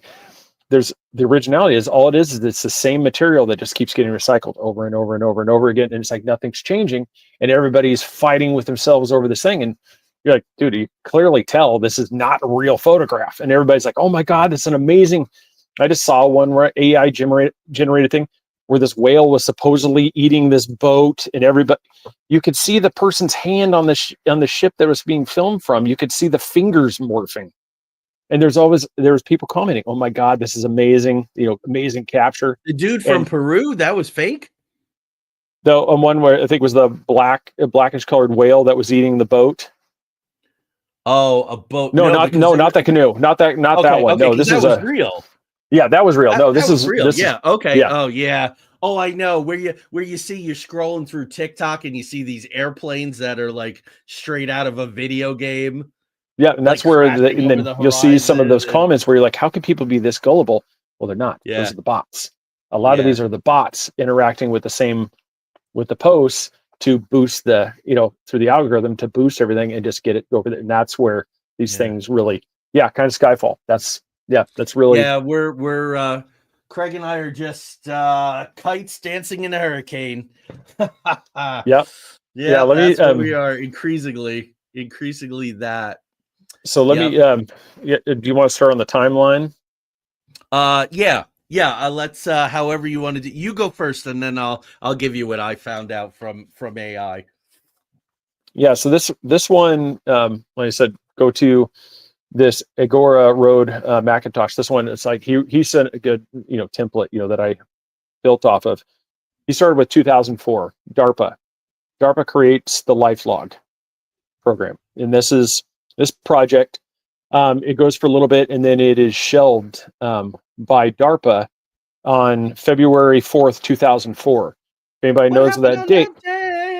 there's the originality is all it is it's the same material that just keeps getting recycled over and over and over and over again. And it's like nothing's changing, and everybody's fighting with themselves over this thing. And you're like, dude, you clearly tell this is not a real photograph. And everybody's like, oh my God, that's an amazing. I just saw one where AI generated thing where this whale was supposedly eating this boat, and everybody, you could see the person's hand on the ship that was being filmed from. You could see the fingers morphing, and there's people commenting, "Oh my God, this is amazing! Amazing capture." The dude from Peru, that was fake. The one where I think was the blackish colored whale that was eating the boat. Oh, a boat? No, not that canoe, not that one. Okay, no, this was real. Yeah, that was real. This is real. Okay. Yeah. Oh, yeah. Oh, I know where you see you're scrolling through TikTok and you see these airplanes that are like straight out of a video game. Yeah, and that's where and then you'll see some of those comments where you're like, how can people be this gullible? Well, they're not. Yeah. Those are the bots. A lot of these are the bots interacting with the posts to boost through the algorithm to boost everything and just get it over there. And that's where these things really, kind of Skyfall. That's really. Yeah, we're Craig and I are just kites dancing in a hurricane. Yep. Yeah, Let me that's what we are increasingly that. so let me do you want to start on the timeline? Yeah. Let's however you want to do. You go first, and then I'll give you what I found out from AI. Yeah, so this one, like I said, go to this Agora Road Macintosh. This one, it's like he sent a good template that I built off of. He started with 2004 DARPA. DARPA creates the LifeLog program, and this project. It goes for a little bit, and then it is shelved by DARPA on February 4th, 2004. If anybody knows that date.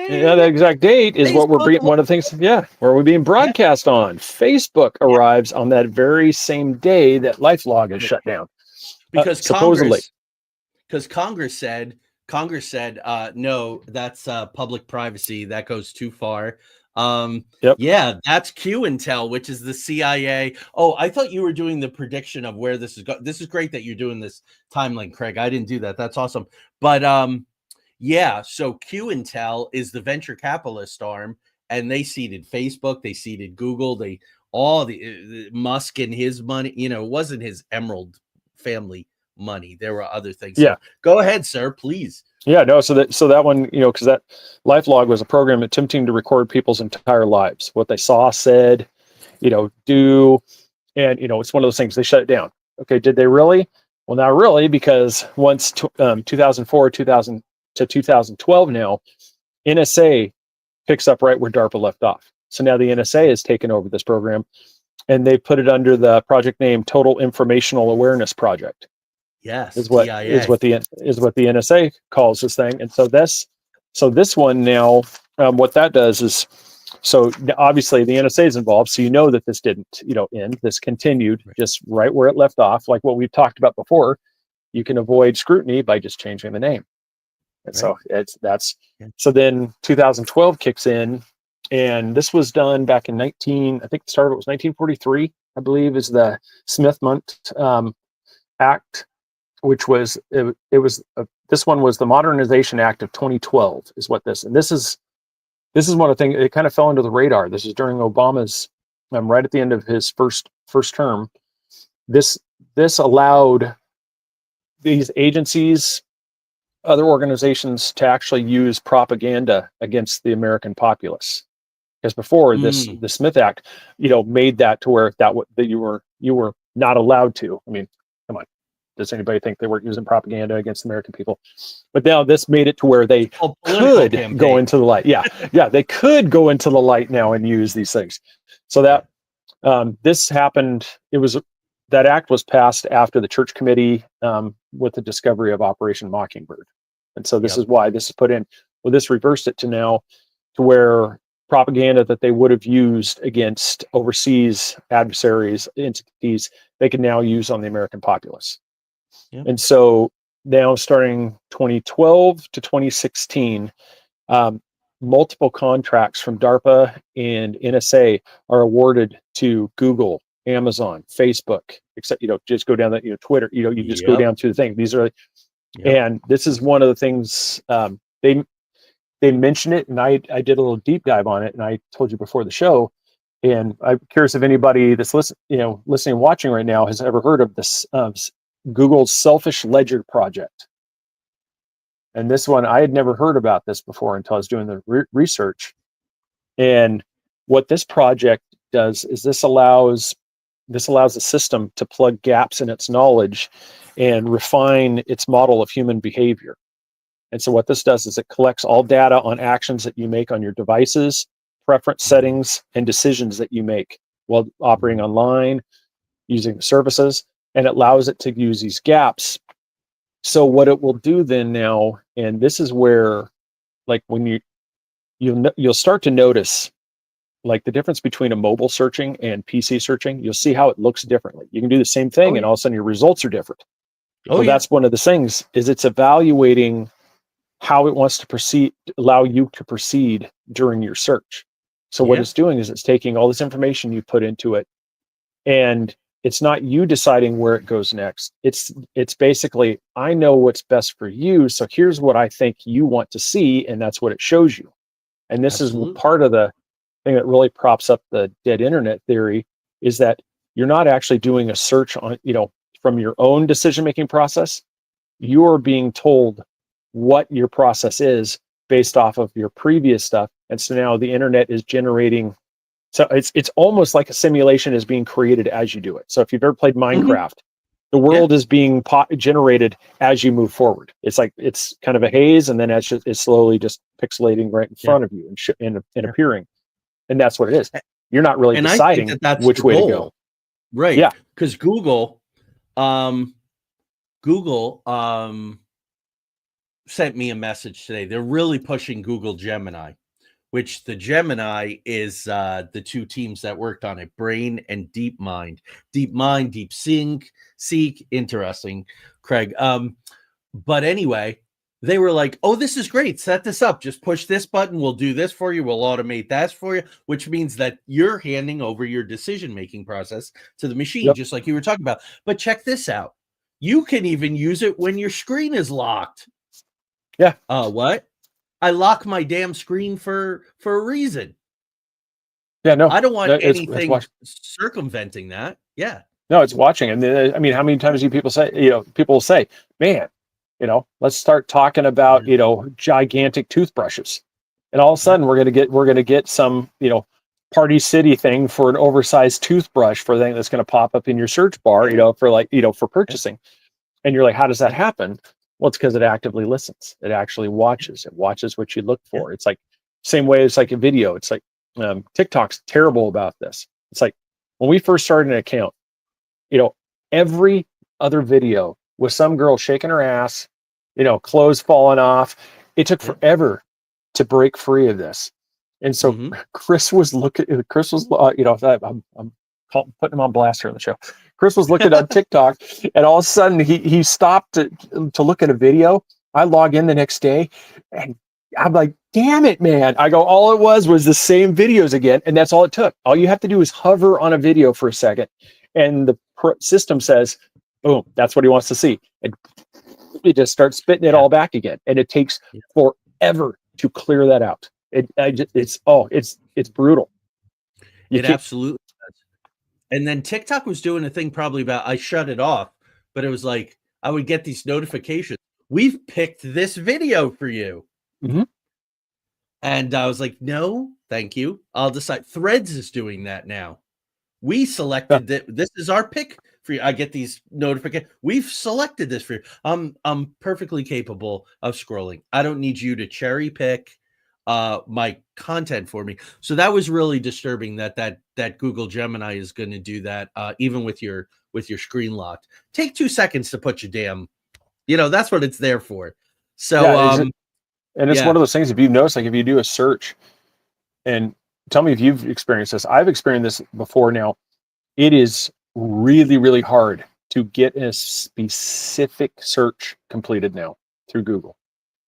Yeah, that exact date is what we're one of the things. Yeah, where we're being broadcast on. Facebook arrives on that very same day that LifeLog is shut down, because supposedly. Congress said, no, that's public privacy. That goes too far. Yep. Yeah, that's Q Intel, which is the CIA. Oh, I thought you were doing the prediction of where this is going. This is great that you're doing this timeline, Craig. I didn't do that. That's awesome. But yeah, so Q Intel is the venture capitalist arm, and they seeded Facebook, they seeded Google, they all the Musk and his money. It wasn't his Emerald family money. There were other things. Yeah. So go ahead, sir, please. Yeah, no. So that one, because that LifeLog was a program attempting to record people's entire lives, what they saw, said, do, and it's one of those things. They shut it down. Okay, did they really? Well, not really, because once 2004, 2000 to 2012 now, NSA picks up right where DARPA left off. So now the NSA has taken over this program, and they put it under the project name Total Informational Awareness Project. Yes, is what the NSA calls this thing. And so this one now, what that does is, so obviously the NSA is involved. So that this didn't end. This continued just right where it left off, like what we've talked about before. You can avoid scrutiny by just changing the name. And so so then 2012 kicks in, and this was done back in I think the start of it was 1943, I believe, is the Smith-Mundt Act, which was this one was the Modernization Act of 2012 is what this is one of the things. It kind of fell under the radar. This is during Obama's right at the end of his first term. This allowed these agencies, other organizations, to actually use propaganda against the American populace. Because before the Smith Act, made that to where that you were not allowed to. I mean, come on. Does anybody think they weren't using propaganda against the American people? But now this made it to where they could go into the light. Yeah, they could go into the light now and use these things. So that this happened. That act was passed after the Church Committee with the discovery of Operation Mockingbird, and so this is why this is put in. Well, this reversed it to now to where propaganda that they would have used against overseas adversaries, entities, they can now use on the American populace. And so now starting 2012 to 2016, multiple contracts from DARPA and NSA are awarded to Google, Amazon, Facebook, except, just go down that, Twitter, you just go down through the thing. These are, and this is one of the things, they mention it, and I did a little deep dive on it, and I told you before the show, and I'm curious if anybody that's listening and watching right now has ever heard of this, Google's Selfish Ledger project. And this one, I had never heard about this before until I was doing the research. And what this project does is this allows the system to plug gaps in its knowledge and refine its model of human behavior. And so what this does is it collects all data on actions that you make on your devices, preference settings, and decisions that you make while operating online, using the services, and it allows it to use these gaps. So what it will do then now, and this is where, like, when you'll start to notice, like, the difference between a mobile searching and PC searching. You'll see how it looks differently. You can do the same thing, and all of a sudden your results are different. That's one of the things, is it's evaluating how it wants to proceed, allow you to proceed during your search. So what it's doing is it's taking all this information you put into it, and it's not you deciding where it goes next. It's basically, I know what's best for you, so here's what I think you want to see, and that's what it shows you. And this is Absolutely. part of the thing that really props up the dead internet theory, is that you're not actually doing a search on, from your own decision-making process. You're being told what your process is based off of your previous stuff. And so now the internet is generating, so it's almost like a simulation is being created as you do it. So if you've ever played Minecraft, the world is being generated as you move forward. It's like, it's kind of a haze, and then it's slowly just pixelating right in front of you and appearing. And that's what it is. You're not really deciding that's which way goal. to go. Right. Yeah. Because Google sent me a message today. They're really pushing Google Gemini, which the Gemini is the two teams that worked on it, Brain and DeepMind. DeepMind, Seek, interesting, Craig. But anyway, they were like, oh, this is great. Set this up. Just push this button. We'll do this for you. We'll automate that for you, which means that you're handing over your decision-making process to the machine, just like you were talking about. But check this out. You can even use it when your screen is locked. Yeah. What? I lock my damn screen for a reason. Yeah, no. I don't want anything circumventing that. Yeah. No, it's watching. And I mean, how many times do people say, people will say, man, let's start talking about, gigantic toothbrushes. And all of a sudden we're going to get some, Party City thing for an oversized toothbrush for thing that's going to pop up in your search bar, for purchasing. And you're like, how does that happen? Well, it's because it actively listens. It actually watches. It watches what you look for. It's like same way as like a video. It's like TikTok's terrible about this. It's like when we first started an account, every other video was some girl shaking her ass, clothes falling off. It took forever to break free of this. And so Chris was I'm putting him on blast here on the show. Chris was looking on TikTok, and all of a sudden he stopped to look at a video. I log in the next day, and I'm like, damn it, man. I go, all it was the same videos again, and that's all it took. All you have to do is hover on a video for a second, and the system says, boom, that's what he wants to see. And it just starts spitting it all back again. And it takes forever to clear that out. It's brutal. It absolutely does. And then TikTok was doing a thing probably about, I shut it off, but it was like, I would get these notifications. We've picked this video for you. And I was like, no, thank you. I'll decide. Threads is doing that now. We selected that. This is our pick for you. I get these notifications. We've selected this for you. I'm perfectly capable of scrolling. I don't need you to cherry pick my content for me. So that was really disturbing that Google Gemini is going to do that, even with your screen locked. Take 2 seconds to put your damn, that's what it's there for. So it's one of those things, if you notice, like if you do a search, and tell me if you've experienced this. I've experienced this before now. It is really, really hard to get a specific search completed now through Google.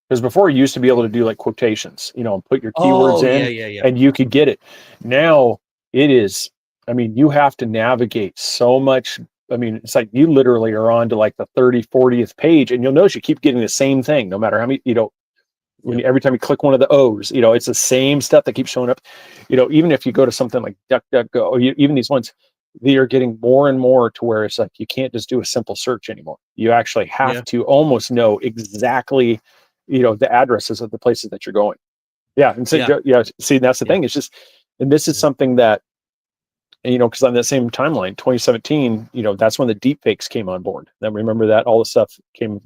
Because before you used to be able to do like quotations, and put your keywords in and you could get it. Now it is, you have to navigate so much. It's like you literally are on to like the 30th, 40th page, and you'll notice you keep getting the same thing, no matter how many, every time you click one of the O's, it's the same stuff that keeps showing up. Even if you go to something like DuckDuckGo, or even these ones, they are getting more and more to where it's like you can't just do a simple search anymore. You actually have to almost know exactly, the addresses of the places that you're going. Yeah, and so see, that's the thing. It's just, and this is something that, because on that same timeline, 2017, that's when the deep fakes came on board. Then remember that all the stuff came.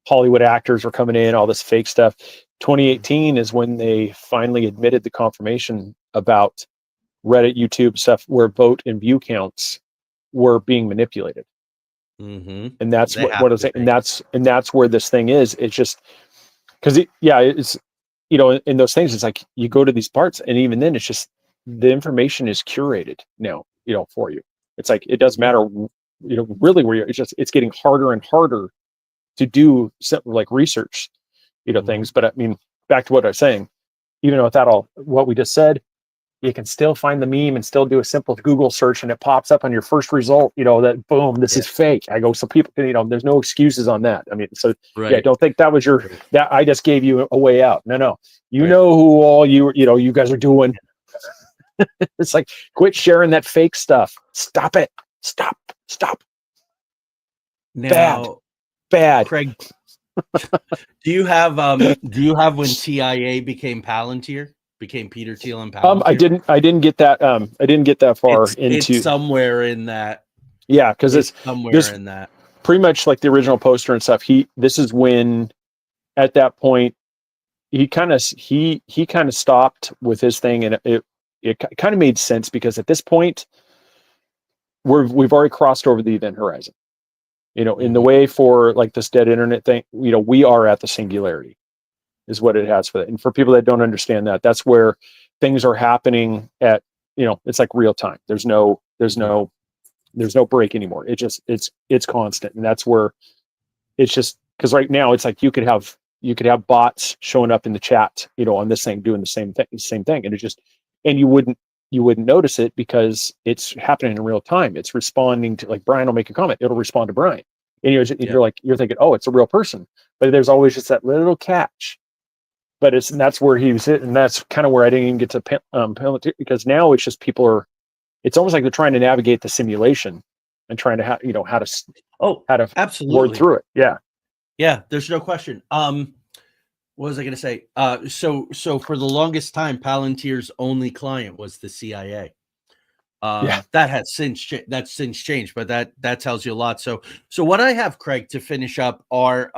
Hollywood actors were coming in, all this fake stuff. 2018 is when they finally admitted the confirmation about Reddit, YouTube stuff, where vote and view counts were being manipulated. And that's what is it? And that's where this thing is. It's just because it's in those things, it's like you go to these parts, and even then, it's just the information is curated now, for you. It's like it doesn't matter, really where you're. It's getting harder and harder to do something like research, things. But back to what I was saying, even with that all what we just said, you can still find the meme and still do a simple Google search and it pops up on your first result, that boom, this is fake. I go, so people, there's no excuses on that. I mean, so yeah, don't think that was that I just gave you a way out. No. You know who all you guys are doing. It's like, quit sharing that fake stuff. Stop it. Stop. Now, Bad. Craig, do you have when TIA became Palantir? Became Peter Thiel and Palantir? I didn't get that. I didn't get that far it's somewhere in that. Yeah, because it's somewhere in that. Pretty much like the original poster and stuff. This is when, at that point, he kind of stopped with his thing, and it kind of made sense because at this point, we've already crossed over the event horizon. In the way for like this dead internet thing, we are at the singularity, is what it has for that. And for people that don't understand that, that's where things are happening at, it's like real time. There's no break anymore. It's constant. And that's where it's just, because right now it's like you could have bots showing up in the chat, on this thing doing the same thing. And and you wouldn't notice it because it's happening in real time. It's responding to, like, Brian will make a comment, it'll respond to Brian. And you're thinking, oh, it's a real person. But there's always just that little catch. But that's where he was and that's kind of where I didn't even get to penalty, because now it's just it's almost like they're trying to navigate the simulation and trying to how to absolutely word through it. Yeah, there's no question. What was I going to say? So for the longest time, Palantir's only client was the CIA. That has since changed, but that tells you a lot. So what I have, Craig, to finish up are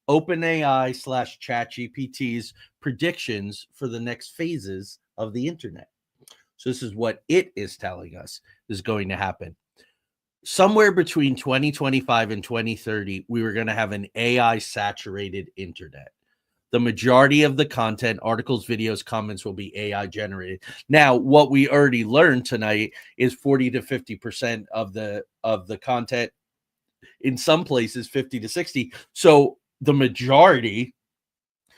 OpenAI / ChatGPT's predictions for the next phases of the internet. So this is what it is telling us is going to happen. Somewhere between 2025 and 2030, we were going to have an AI saturated internet. The majority of the content, articles, videos, comments will be AI generated. Now, what we already learned tonight is 40 to 50% of the content, in some places 50 to 60. So the majority,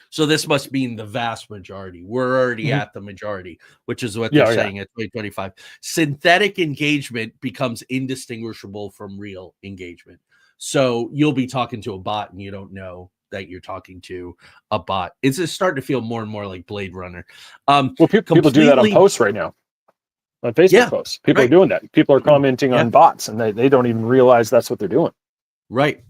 so this must mean the vast majority. We're already at the majority, which is what they're saying at 2025. Synthetic engagement becomes indistinguishable from real engagement. So you'll be talking to a bot and you don't know that you're talking to a bot. It's just starting to feel more and more like Blade Runner. People do that on posts right now, on Facebook posts. People are doing that. People are commenting on bots, and they don't even realize that's what they're doing. Right.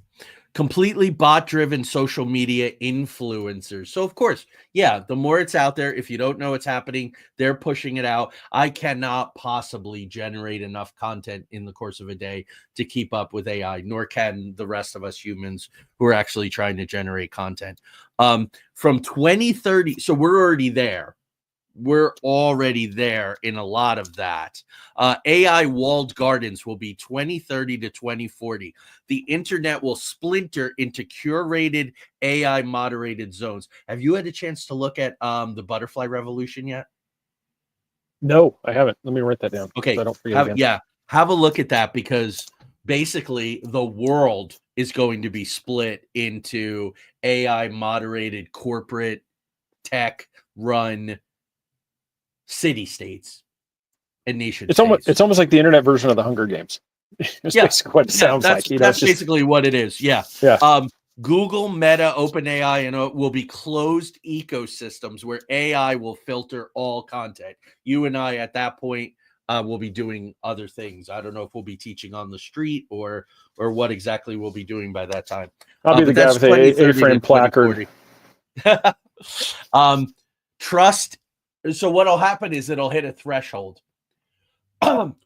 Completely bot-driven social media influencers. So, of course, the more it's out there, if you don't know what's happening, they're pushing it out. I cannot possibly generate enough content in the course of a day to keep up with AI, nor can the rest of us humans who are actually trying to generate content. From 2030, so we're already there. We're already there in a lot of that. AI walled gardens will be 2030 to 2040. The internet will splinter into curated AI moderated zones. Have you had a chance to look at the butterfly revolution yet? No, I haven't. Let me write that down. Okay. So I don't forget again. Have a look at that, because basically the world is going to be split into AI moderated corporate tech run city states and nation states. It's almost like the internet version of the Hunger Games. It's basically what it sounds like. That's basically what it is. Yeah. Yeah. Google, Meta, OpenAI, and will be closed ecosystems where AI will filter all content. You and I at that point will be doing other things. I don't know if we'll be teaching on the street or what exactly we'll be doing by that time. I'll be the guy with a A-frame placard. Trust. So what'll happen is it'll hit a threshold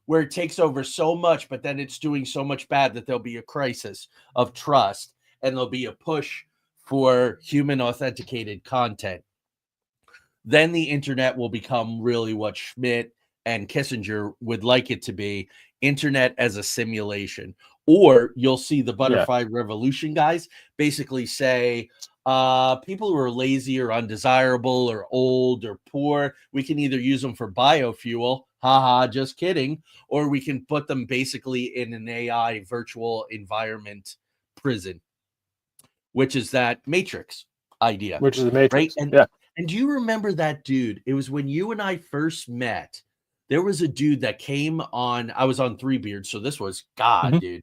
where it takes over so much, but then it's doing so much bad that there'll be a crisis of trust, and there'll be a push for human authenticated content. Then the internet will become really what Schmidt and Kissinger would like it to be, internet as a simulation. Or you'll see the butterfly revolution guys basically say, people who are lazy or undesirable or old or poor, we can either use them for biofuel, haha, just kidding, or we can put them basically in an AI virtual environment prison, which is that Matrix idea. Which is the Matrix. Right? And do you remember that dude? It was when you and I first met. There was a dude that came on. I was on Three Beards, so this was God, Mhm. dude.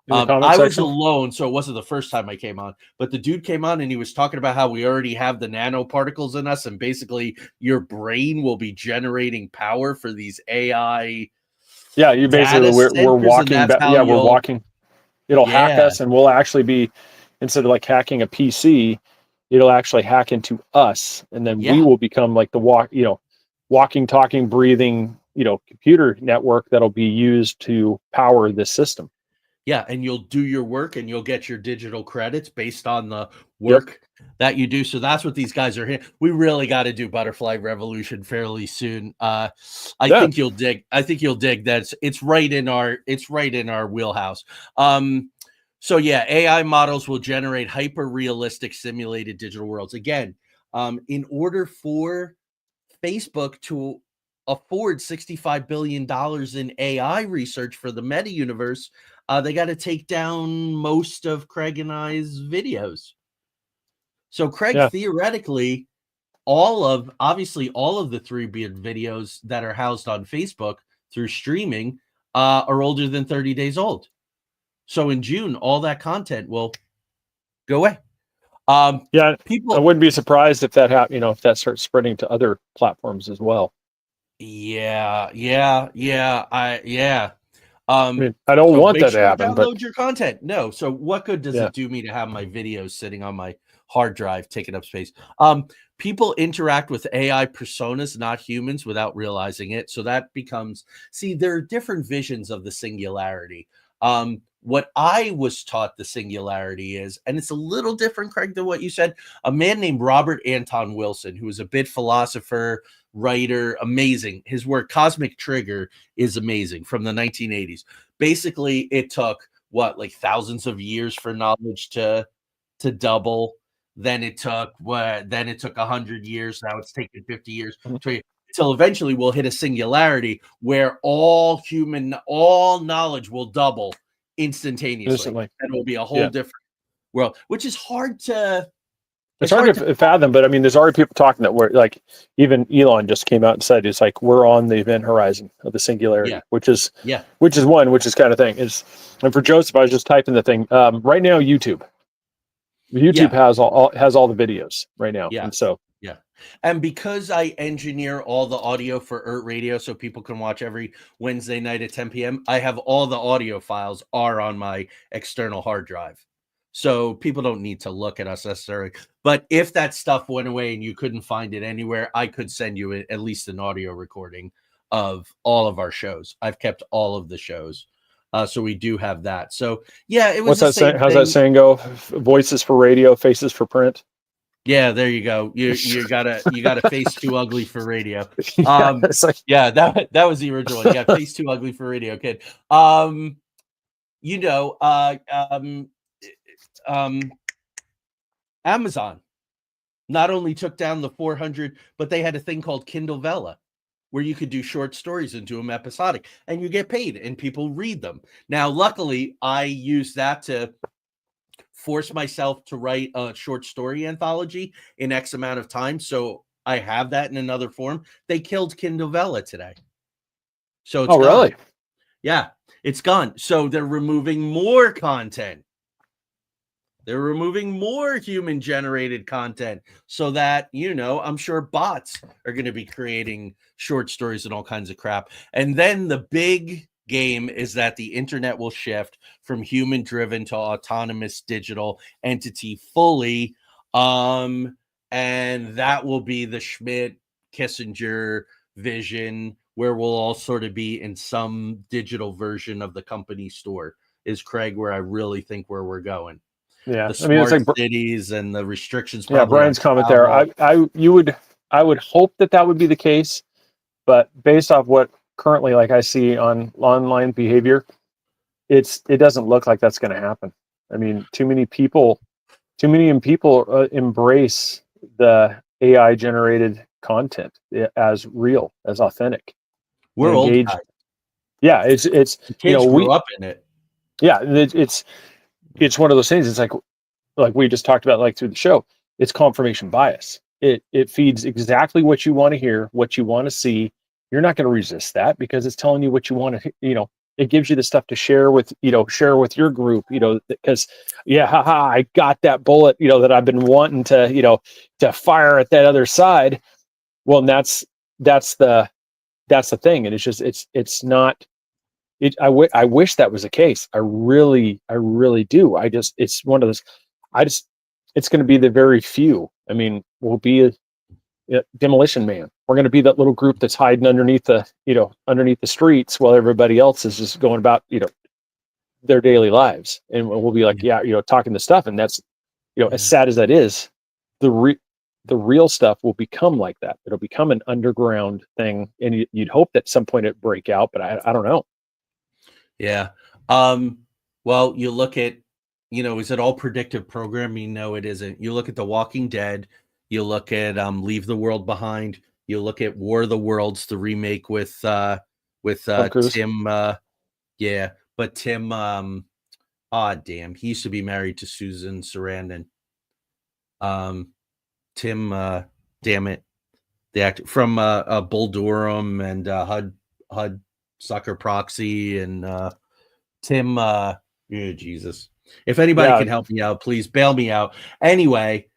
In the comment I was section. alone, so it wasn't the first time I came on. But the dude came on and he was talking about how we already have the nanoparticles in us, and basically your brain will be generating power for these AI Yeah, you basically data we're centers, and walking that's back. how Yeah, we're you'll. walking. It'll hack Yeah, us, and we'll actually be, instead of like hacking a PC, it'll actually hack into us, and then we yeah. will become like the walking, talking, breathing, computer network that'll be used to power this system. Yeah, and you'll do your work and you'll get your digital credits based on the Yep. work that you do. So that's what these guys are here. We really got to do Butterfly Revolution fairly soon. I Yeah. think you'll dig. I think you'll dig that it's right in our wheelhouse. So yeah, AI models will generate hyper realistic simulated digital worlds. Again, in order for Facebook to afford $65 billion in AI research for the meta universe, they got to take down most of Craig and I's videos. So Craig, Yeah. theoretically, obviously all of the Three Beard videos that are housed on Facebook through streaming are older than 30 days old. So in June, all that content will go away. Yeah. I People, wouldn't be surprised if that if that starts spreading to other platforms as well. yeah. I mean, I don't So want make that to sure you happen, but download your content. No. So what good does yeah. it do me to have my videos sitting on my hard drive taking up space? People interact with AI personas, not humans, without realizing it. So that becomes, see, there are different visions of the singularity. What I was taught the singularity is, and it's a little different, Craig, than what you said. A man named Robert Anton Wilson, who was a bit philosopher, writer, amazing. His work, Cosmic Trigger, is amazing, from the 1980s. Basically, it took like thousands of years for knowledge to double. Then it took 100 years. Now it's taken 50 years Mhm. until eventually we'll hit a singularity where all knowledge will double instantaneously, Instantly. and it will be a whole Yeah. different world, which is hard to. It's hard to fathom, but I mean, there's already people talking that we're like, even Elon just came out and said it's like we're on the event horizon of the singularity, Yeah, which is yeah, kind of thing. And for Joseph, I was just typing the thing right now. YouTube yeah, has all the videos right now, yeah. and so Yeah. And because I engineer all the audio for Radio so people can watch every Wednesday night at 10 p.m., I have all the audio files are on my external hard drive. So people don't need to look at us necessarily. But if that stuff went away and you couldn't find it anywhere, I could send you at least an audio recording of all of our shows. I've kept all of the shows. So we do have that. So yeah, it was what's the that saying? same How's that thing. saying go? Voices for radio, faces for print. Yeah, there you go. You got a face too ugly for radio. Yeah, it's like Yeah, that was the original one. Yeah, face too ugly for radio, kid. You know, Amazon not only took down the 400, but they had a thing called Kindle Vella, where you could do short stories and do them episodic, and you get paid, and people read them. Now, luckily, I use that to force myself to write a short story anthology in X amount of time. So I have that in another form. They killed Kindle Vella today. So it's oh gone. really? Yeah, it's gone. So they're removing more content. They're removing more human generated content so that, I'm sure bots are going to be creating short stories and all kinds of crap. And then the big game is that the internet will shift from human driven to autonomous digital entity fully. And that will be the Schmidt Kissinger vision, where we'll all sort of be in some digital version of the company store, is, Craig, where I really think where we're going. Yeah, The I mean, it's smart like cities and the restrictions yeah, probably on Brian's comment there. travel. I would hope that would be the case, but based off what currently like I see on online behavior, it doesn't look like that's going to happen. I mean, too many people embrace the AI generated content as real, as authentic, and We're old engage. guys. Yeah, it's The kids grew up in it. yeah, it's one of those things. It's like we just talked about, like through the show, it's confirmation bias. it feeds exactly what you want to hear, what you want to see. You're not going to resist that because it's telling you what you want to, it gives you the stuff to share with, share with your group, because haha, I got that bullet, that I've been wanting to, to fire at that other side. Well, and that's the thing. And it's just, it's not, I wish that was the case. I really do. It's one of those, it's going to be the very few. I mean, we'll be Demolition Man. We're going to be that little group that's hiding underneath the streets while everybody else is just going about, their daily lives. And we'll be like, talking the stuff. And that's, as sad as that is, the real stuff will become like that. It'll become an underground thing. And you'd hope that at some point it break out, but I don't know. Yeah. Well, you look at, is it all predictive programming? No, it isn't. You look at The Walking Dead. You look at Leave the World Behind. You look at War of the Worlds, the remake with Tim. But Tim. Damn, he used to be married to Susan Sarandon. Tim. Damn it, the actor from Bull Durham and HUD Sucker Proxy and Tim. Jesus. If anybody can help me out, please bail me out. Anyway,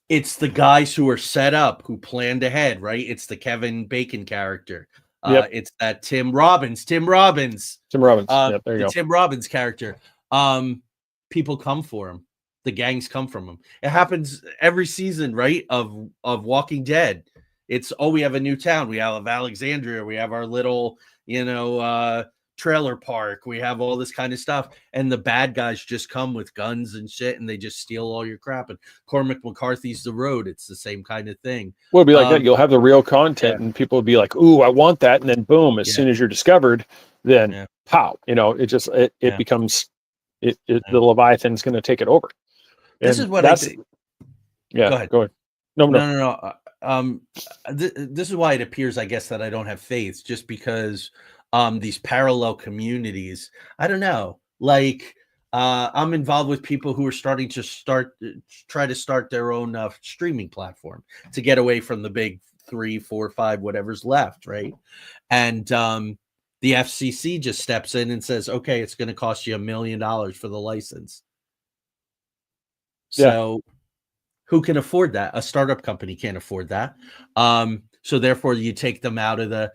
it's the guys who are set up, who planned ahead, right? It's the Kevin Bacon character. It's that Tim Robbins. There you go. Tim Robbins character. People come for him. The gangs come from him. It happens every season, right? Of Walking Dead. It's, we have a new town. We have Alexandria. We have our little, trailer park. We have all this kind of stuff. And the bad guys just come with guns and shit, and they just steal all your crap. And Cormac McCarthy's The Road. It's the same kind of thing. Well, it'll be like that. You'll have the real content, and people will be like, ooh, I want that. And then boom, as soon as you're discovered, then pow, it just, it becomes, the Leviathan's going to take it over. This is what I think. Yeah, go ahead. No. This is why it appears, I guess, that I don't have faith, just because these parallel communities, I don't know, like I'm involved with people who are starting to try to start their own streaming platform to get away from the big 3, 4, 5, whatever's left, right? And the FCC just steps in and says, okay, it's going to cost you $1 million for the license. So who can afford that? A startup company can't afford that. So therefore you take them out of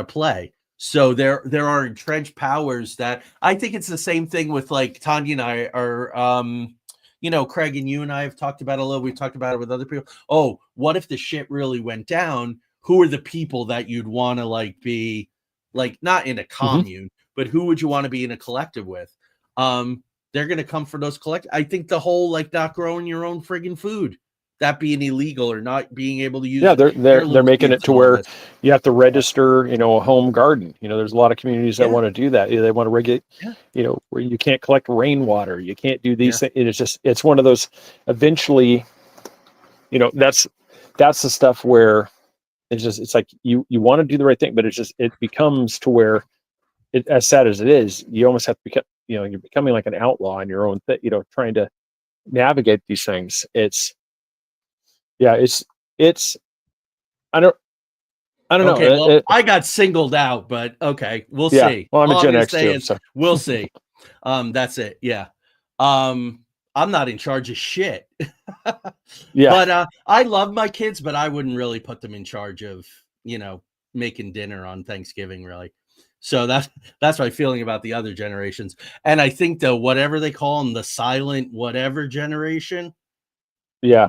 play. So there are entrenched powers that I think it's the same thing with, like, Tanya and I are, Craig and you and I have talked about a little. We've talked about it with other people. Oh, what if the shit really went down? Who are the people that you'd want to, like, be, like, not in a commune, but who would you want to be in a collective with? They're going to come for those collect. I think the whole, like, not growing your own friggin' food, that being illegal, or not being able to use. Yeah, they're making it to where you have to register, a home garden. There's a lot of communities that want to do that. They want to regulate, where you can't collect rainwater. You can't do these things. It's one of those, eventually, that's the stuff where it's like you want to do the right thing, but it becomes to where as sad as it is, you almost have to become, you're becoming like an outlaw in your own thing, trying to navigate these things. It's I don't know. Okay, well, I got singled out, but okay, we'll see. Well, I'm a Gen X too, so we'll see. That's it. Yeah. I'm not in charge of shit. But I love my kids, but I wouldn't really put them in charge of, making dinner on Thanksgiving, really. So that's my feeling about the other generations. And I think whatever they call them, the silent whatever generation,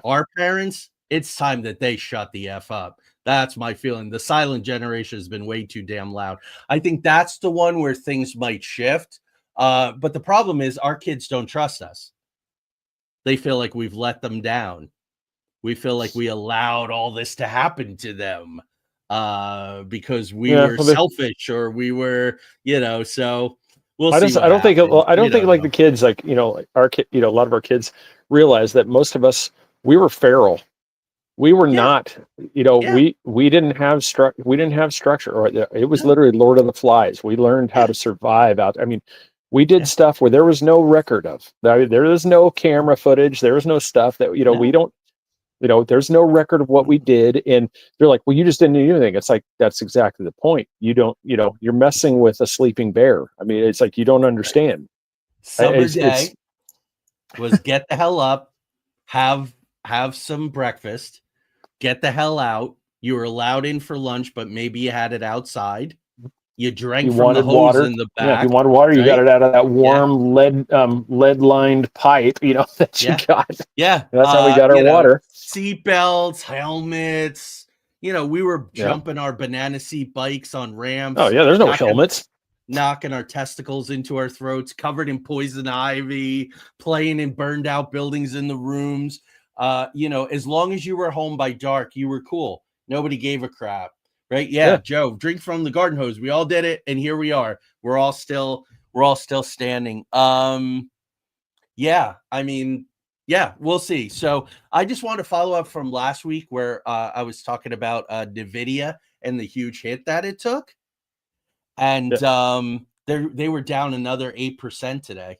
our parents, it's time that they shut the F up. That's my feeling. The silent generation has been way too damn loud. I think that's the one where things might shift. But the problem is our kids don't trust us. They feel like we've let them down. We feel like we allowed all this to happen to them because we were selfish, or we were, so we'll see. I don't think like the kids, like, our kid, a lot of our kids realize that most of us, we were feral. We were not, we didn't have structure, or it was literally Lord of the Flies. We learned how to survive out. I mean, we did stuff where there was no record of. There was no camera footage. There was no stuff that, we don't. There's no record of what we did. And they're like, well, you just didn't do anything. It's like, that's exactly the point. You don't, you're messing with a sleeping bear. I mean, it's like, you don't understand. Summer day was get the hell up, have some breakfast, get the hell out. You were allowed in for lunch, but maybe you had it outside. You drank from the hose water in the back. Yeah, if you wanted water, you got it out of that warm lead lined pipe, that you got. Yeah. That's how we got our water. Seat belts, helmets. We were jumping our banana seat bikes on ramps. Oh yeah, there's no helmets. Knocking our testicles into our throats, covered in poison ivy, playing in burned out buildings in the rooms. As long as you were home by dark, you were cool. Nobody gave a crap. Right? Yeah, Joe, drink from the garden hose. We all did it, and here we are. We're all still standing. Yeah, I mean, yeah, we'll see. So I just want to follow up from last week where I was talking about NVIDIA and the huge hit that it took. And they were down another 8% today.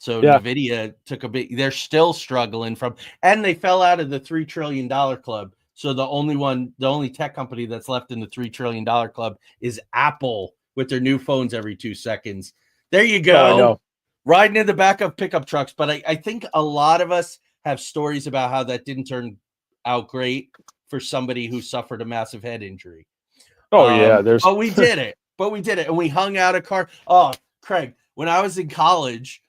So NVIDIA took a bit. They're still struggling and they fell out of the $3 trillion club. So the only tech company that's left in the $3 trillion club is Apple with their new phones every 2 seconds. There you go. I know. Riding in the back of pickup trucks. But I think a lot of us have stories about how that didn't turn out great for somebody who suffered a massive head injury. Oh, yeah. But we did it. And we hung out a car. Oh, Craig, when I was in college,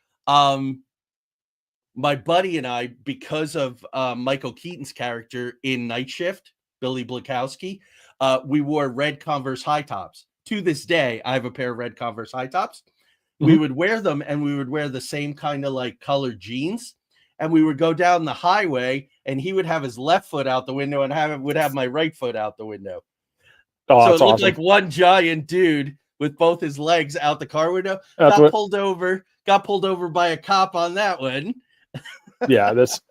my buddy and I, because of Michael Keaton's character in Night Shift, Billy Blakowski, we wore red Converse high tops. To this day, I have a pair of red Converse high tops. Mm-hmm. We would wear them, and we would wear the same kind of like colored jeans. And we would go down the highway, and he would have his left foot out the window, and would have my right foot out the window. Oh, so it looked awesome. like one giant dude with both his legs out the car window. Got pulled over by a cop on that one. Yeah, that's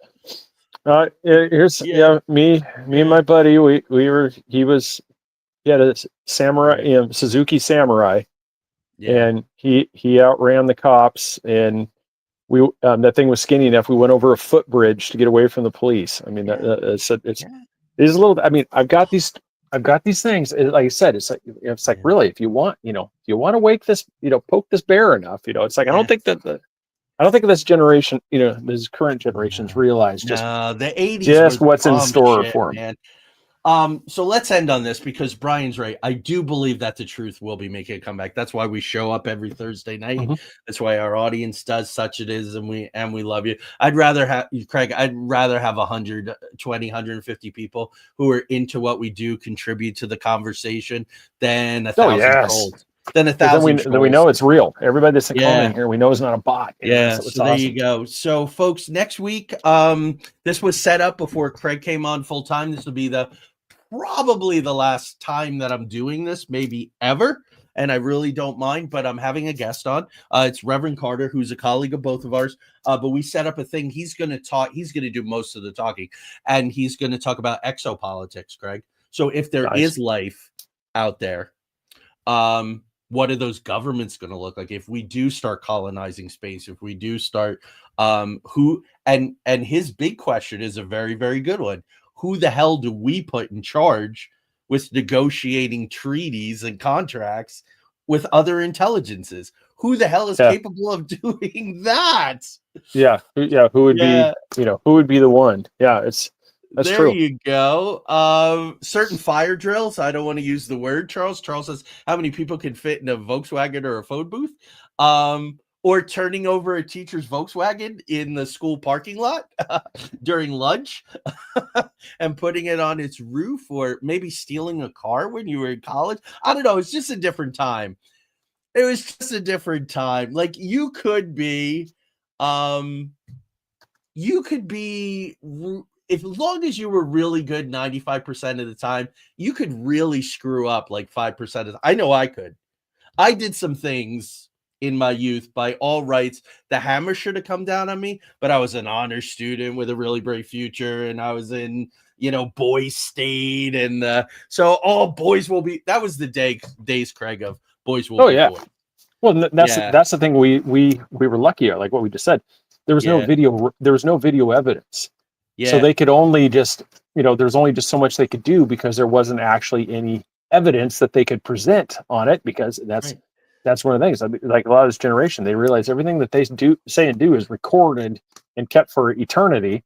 me and my buddy, he had a samurai, Suzuki Samurai, and he outran the cops, and we that thing was skinny enough. We went over a footbridge to get away from the police. I mean, it's a little. I mean, I've got these things. Like I said, it's like really, if you want to wake this, poke this bear enough, it's like I don't think this generation, this current generations realize just the 80s just what's in store for them. Man. So let's end on this because Brian's right. I do believe that the truth will be making a comeback. That's why we show up every Thursday night. Mm-hmm. That's why our audience does such it is, and we love you. I'd rather have 120, 150 people who are into what we do contribute to the conversation than 1,000 trolls. Then we know it's real. Everybody that's commenting here, we know it's not a bot. So awesome. There you go. So, folks, next week, this was set up before Craig came on full time. This will be probably the last time that I'm doing this, maybe ever. And I really don't mind, but I'm having a guest on. It's Reverend Carter, who's a colleague of both of ours. But we set up a thing. He's going to talk. He's going to do most of the talking, and he's going to talk about exopolitics, Craig. So if there is life out there, what are those governments going to look like if we do start colonizing space? If we do start, who and his big question is a very, very good one. Who the hell do we put in charge with negotiating treaties and contracts with other intelligences? Who the hell is capable of doing that? Yeah. Who would be, who would be the one? Yeah, that's there true. You go. Certain fire drills. I don't want to use the word, Charles. Charles says how many people can fit in a Volkswagen or a phone booth. Or turning over a teacher's Volkswagen in the school parking lot during lunch and putting it on its roof, or maybe stealing a car when you were in college. I don't know. It's just a different time. It was just a different time. Like you could be, if as long as you were really good 95% of the time, you could really screw up like 5% of I know I could. I did some things in my youth. By all rights, the hammer should have come down on me, but I was an honor student with a really bright future, and I was in, boys state, and so all boys will be. That was the days, Craig, of boys will be boys. Well, that's the thing we were lucky at, like what we just said. There was no video. There was no video evidence. Yeah. they could only just, there's only just so much they could do because there wasn't actually any evidence that they could present on it, because Right. that's one of the things. I mean, like a lot of this generation, they realize everything that they say and do is recorded and kept for eternity.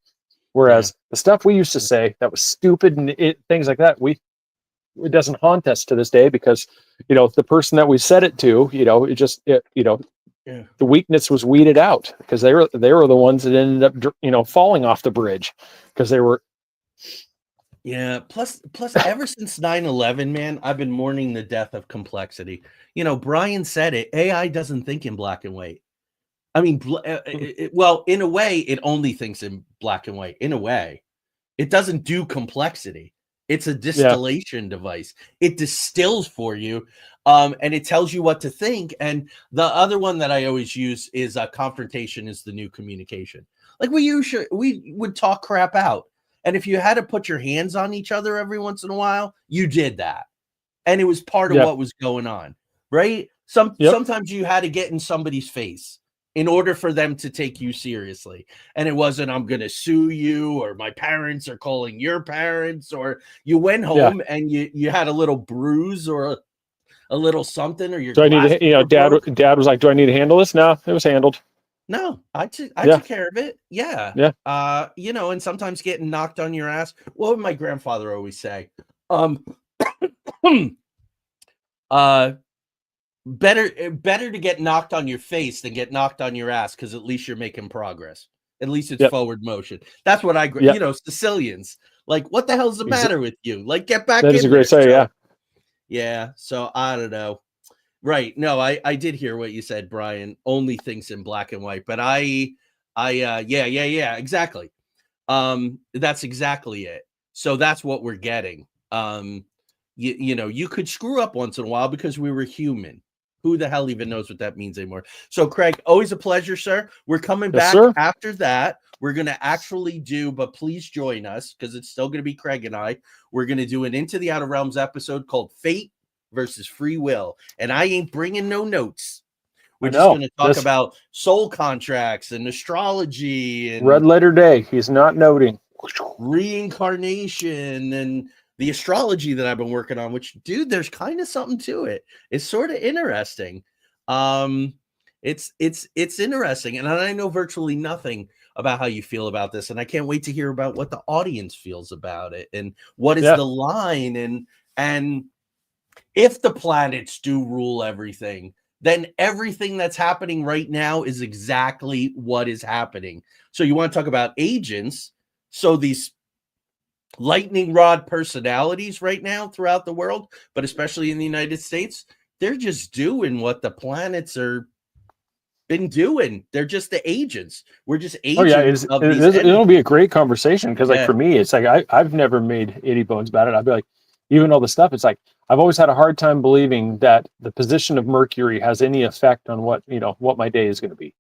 Whereas the stuff we used to say that was stupid and things like that, it doesn't haunt us to this day, because the person that we said it to, Yeah. the weakness was weeded out, because they were the ones that ended up falling off the bridge, because they were. Yeah. Plus, ever since 9/11, man, I've been mourning the death of complexity. Brian said it. AI doesn't think in black and white. I mean, well, in a way, it only thinks in black and white. In a way, it doesn't do complexity. It's a distillation device. It distills for you, and it tells you what to think. And the other one that I always use is confrontation is the new communication. Like we would talk crap out, and if you had to put your hands on each other every once in a while, you did that, and it was part of what was going on, right? Sometimes you had to get in somebody's face in order for them to take you seriously. And it wasn't, I'm going to sue you, or my parents are calling your parents, or you went home and you had a little bruise or a little something, or your Do I need to, dad was like, do I need to handle this? No, it was handled. No, I took care of it. Yeah. Yeah. And sometimes getting knocked on your ass. What would my grandfather always say? Better to get knocked on your face than get knocked on your ass, because at least you're making progress. At least it's forward motion. That's what Sicilians, like, what the hell's the matter with you? Like, get back. That is a great say. So, yeah. So I don't know. Right. No, I did hear what you said, Brian. Only thinks in black and white. But yeah, exactly. That's exactly it. So that's what we're getting. You could screw up once in a while because we were human. Who the hell even knows what that means anymore? So, Craig, always a pleasure, sir. We're coming back after that. We're going to actually but please join us, because it's still going to be Craig and I. We're going to do an Into the Outer Realms episode called Fate versus Free Will. And I ain't bringing no notes. We're just going to talk about soul contracts and astrology and red letter day. He's not noting reincarnation and the astrology that I've been working on, which, dude, there's kind of something to it. It's sort of interesting. It's interesting. And I know virtually nothing about how you feel about this. And I can't wait to hear about what the audience feels about it, and what is the line. And if the planets do rule everything, then everything that's happening right now is exactly what is happening. So you want to talk about agents. So these lightning rod personalities right now throughout the world, but especially in the United States, they're just doing what the planets are been doing. They're just the agents. We're just agents of these entities. It'll be a great conversation, because like for me, it's like I've never made any bones about it. I'd be like, even all the stuff, it's like I've always had a hard time believing that the position of Mercury has any effect on what my day is going to be.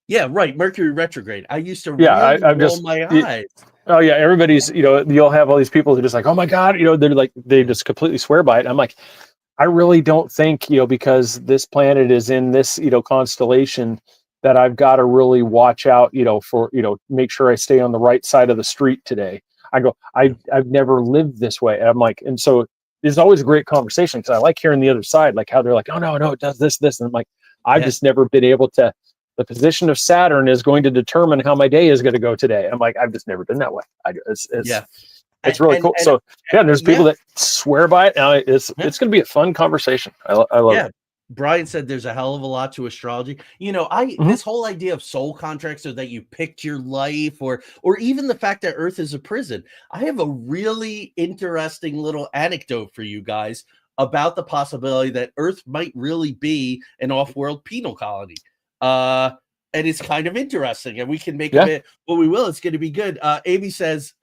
Yeah, right. Mercury retrograde. I used to I've just roll my eyes. Oh yeah, everybody's, you'll have all these people who are just like, oh my God, they're like, they just completely swear by it. I'm like, I really don't think, because this planet is in this, constellation, that I've got to really watch out, for, make sure I stay on the right side of the street today. I go, I've never lived this way. And I'm like, and so it's always a great conversation, because I like hearing the other side, like how they're like, oh no, it does this. And I'm like, I've just never been able to. The position of Saturn is going to determine how my day is going to go today. I'm like, I've just never been that way. It's really cool. So there's people that swear by it. Now it's going to be a fun conversation. I love it. Brian said there's a hell of a lot to astrology. This whole idea of soul contracts, so that you picked your life, or even the fact that Earth is a prison. I have a really interesting little anecdote for you guys about the possibility that Earth might really be an off-world penal colony. And it's kind of interesting, and we can make of it what we will. It's going to be good. Amy says,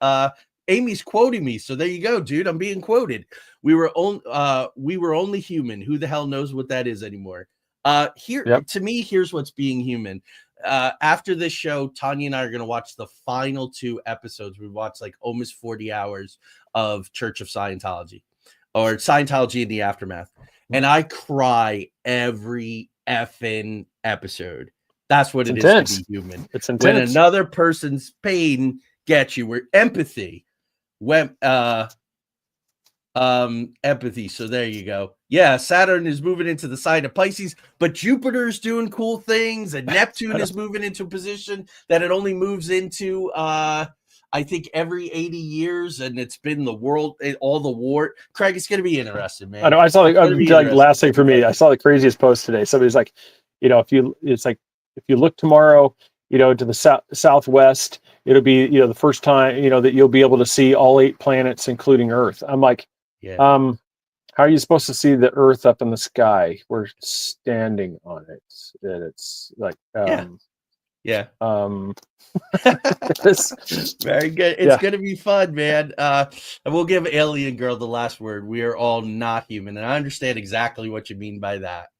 Amy's quoting me, so there you go, dude. I'm being quoted. We were only human. Who the hell knows what that is anymore? To me, here's what's being human. After this show, Tanya and I are going to watch the final 2 episodes. We watched like almost 40 hours of Church of Scientology, or Scientology in the Aftermath, and I cry every effing episode. That's what it is to be human. It's intense. When another person's pain get you. We're empathy. When empathy. So there you go. Yeah, Saturn is moving into the sign of Pisces, but Jupiter's doing cool things, and Neptune is moving into a position that it only moves into I think every 80 years, and it's been the world, all the war. Craig, it's gonna be interesting, man. I know. I saw like interesting. last thing for me. I saw the craziest post today. Somebody's like, if you look tomorrow, to the southwest, it'll be the first time that you'll be able to see all 8 planets, including Earth. I'm like, Yeah. how are you supposed to see the Earth up in the sky? We're standing on it, and it's like, Yeah. it's, Very good. It's gonna be fun, man. And we'll give Alien Girl the last word. We are all not human, and I understand exactly what you mean by that.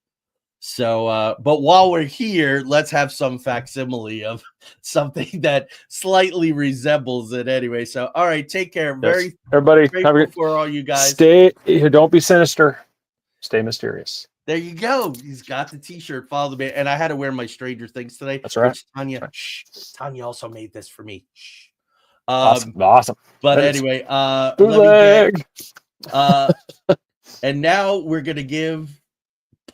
So, but while we're here, let's have some facsimile of something that slightly resembles it anyway. So, all right, take care. yes. Very Everybody, grateful for all you guys. don't be sinister. Stay mysterious. There you go. He's got the T-shirt. Follow the man. And I had to wear my Stranger Things today. That's right. Which Tanya also made this for me. Awesome. But that anyway, bootleg. and now we're gonna give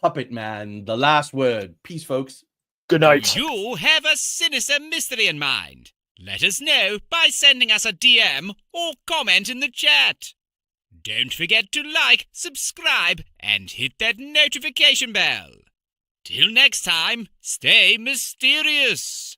Puppet Man the last word. Peace, folks. Good night. Do you have a sinister mystery in mind? Let us know by sending us a DM or comment in the chat. Don't forget to like, subscribe, and hit that notification bell. Till next time, stay mysterious.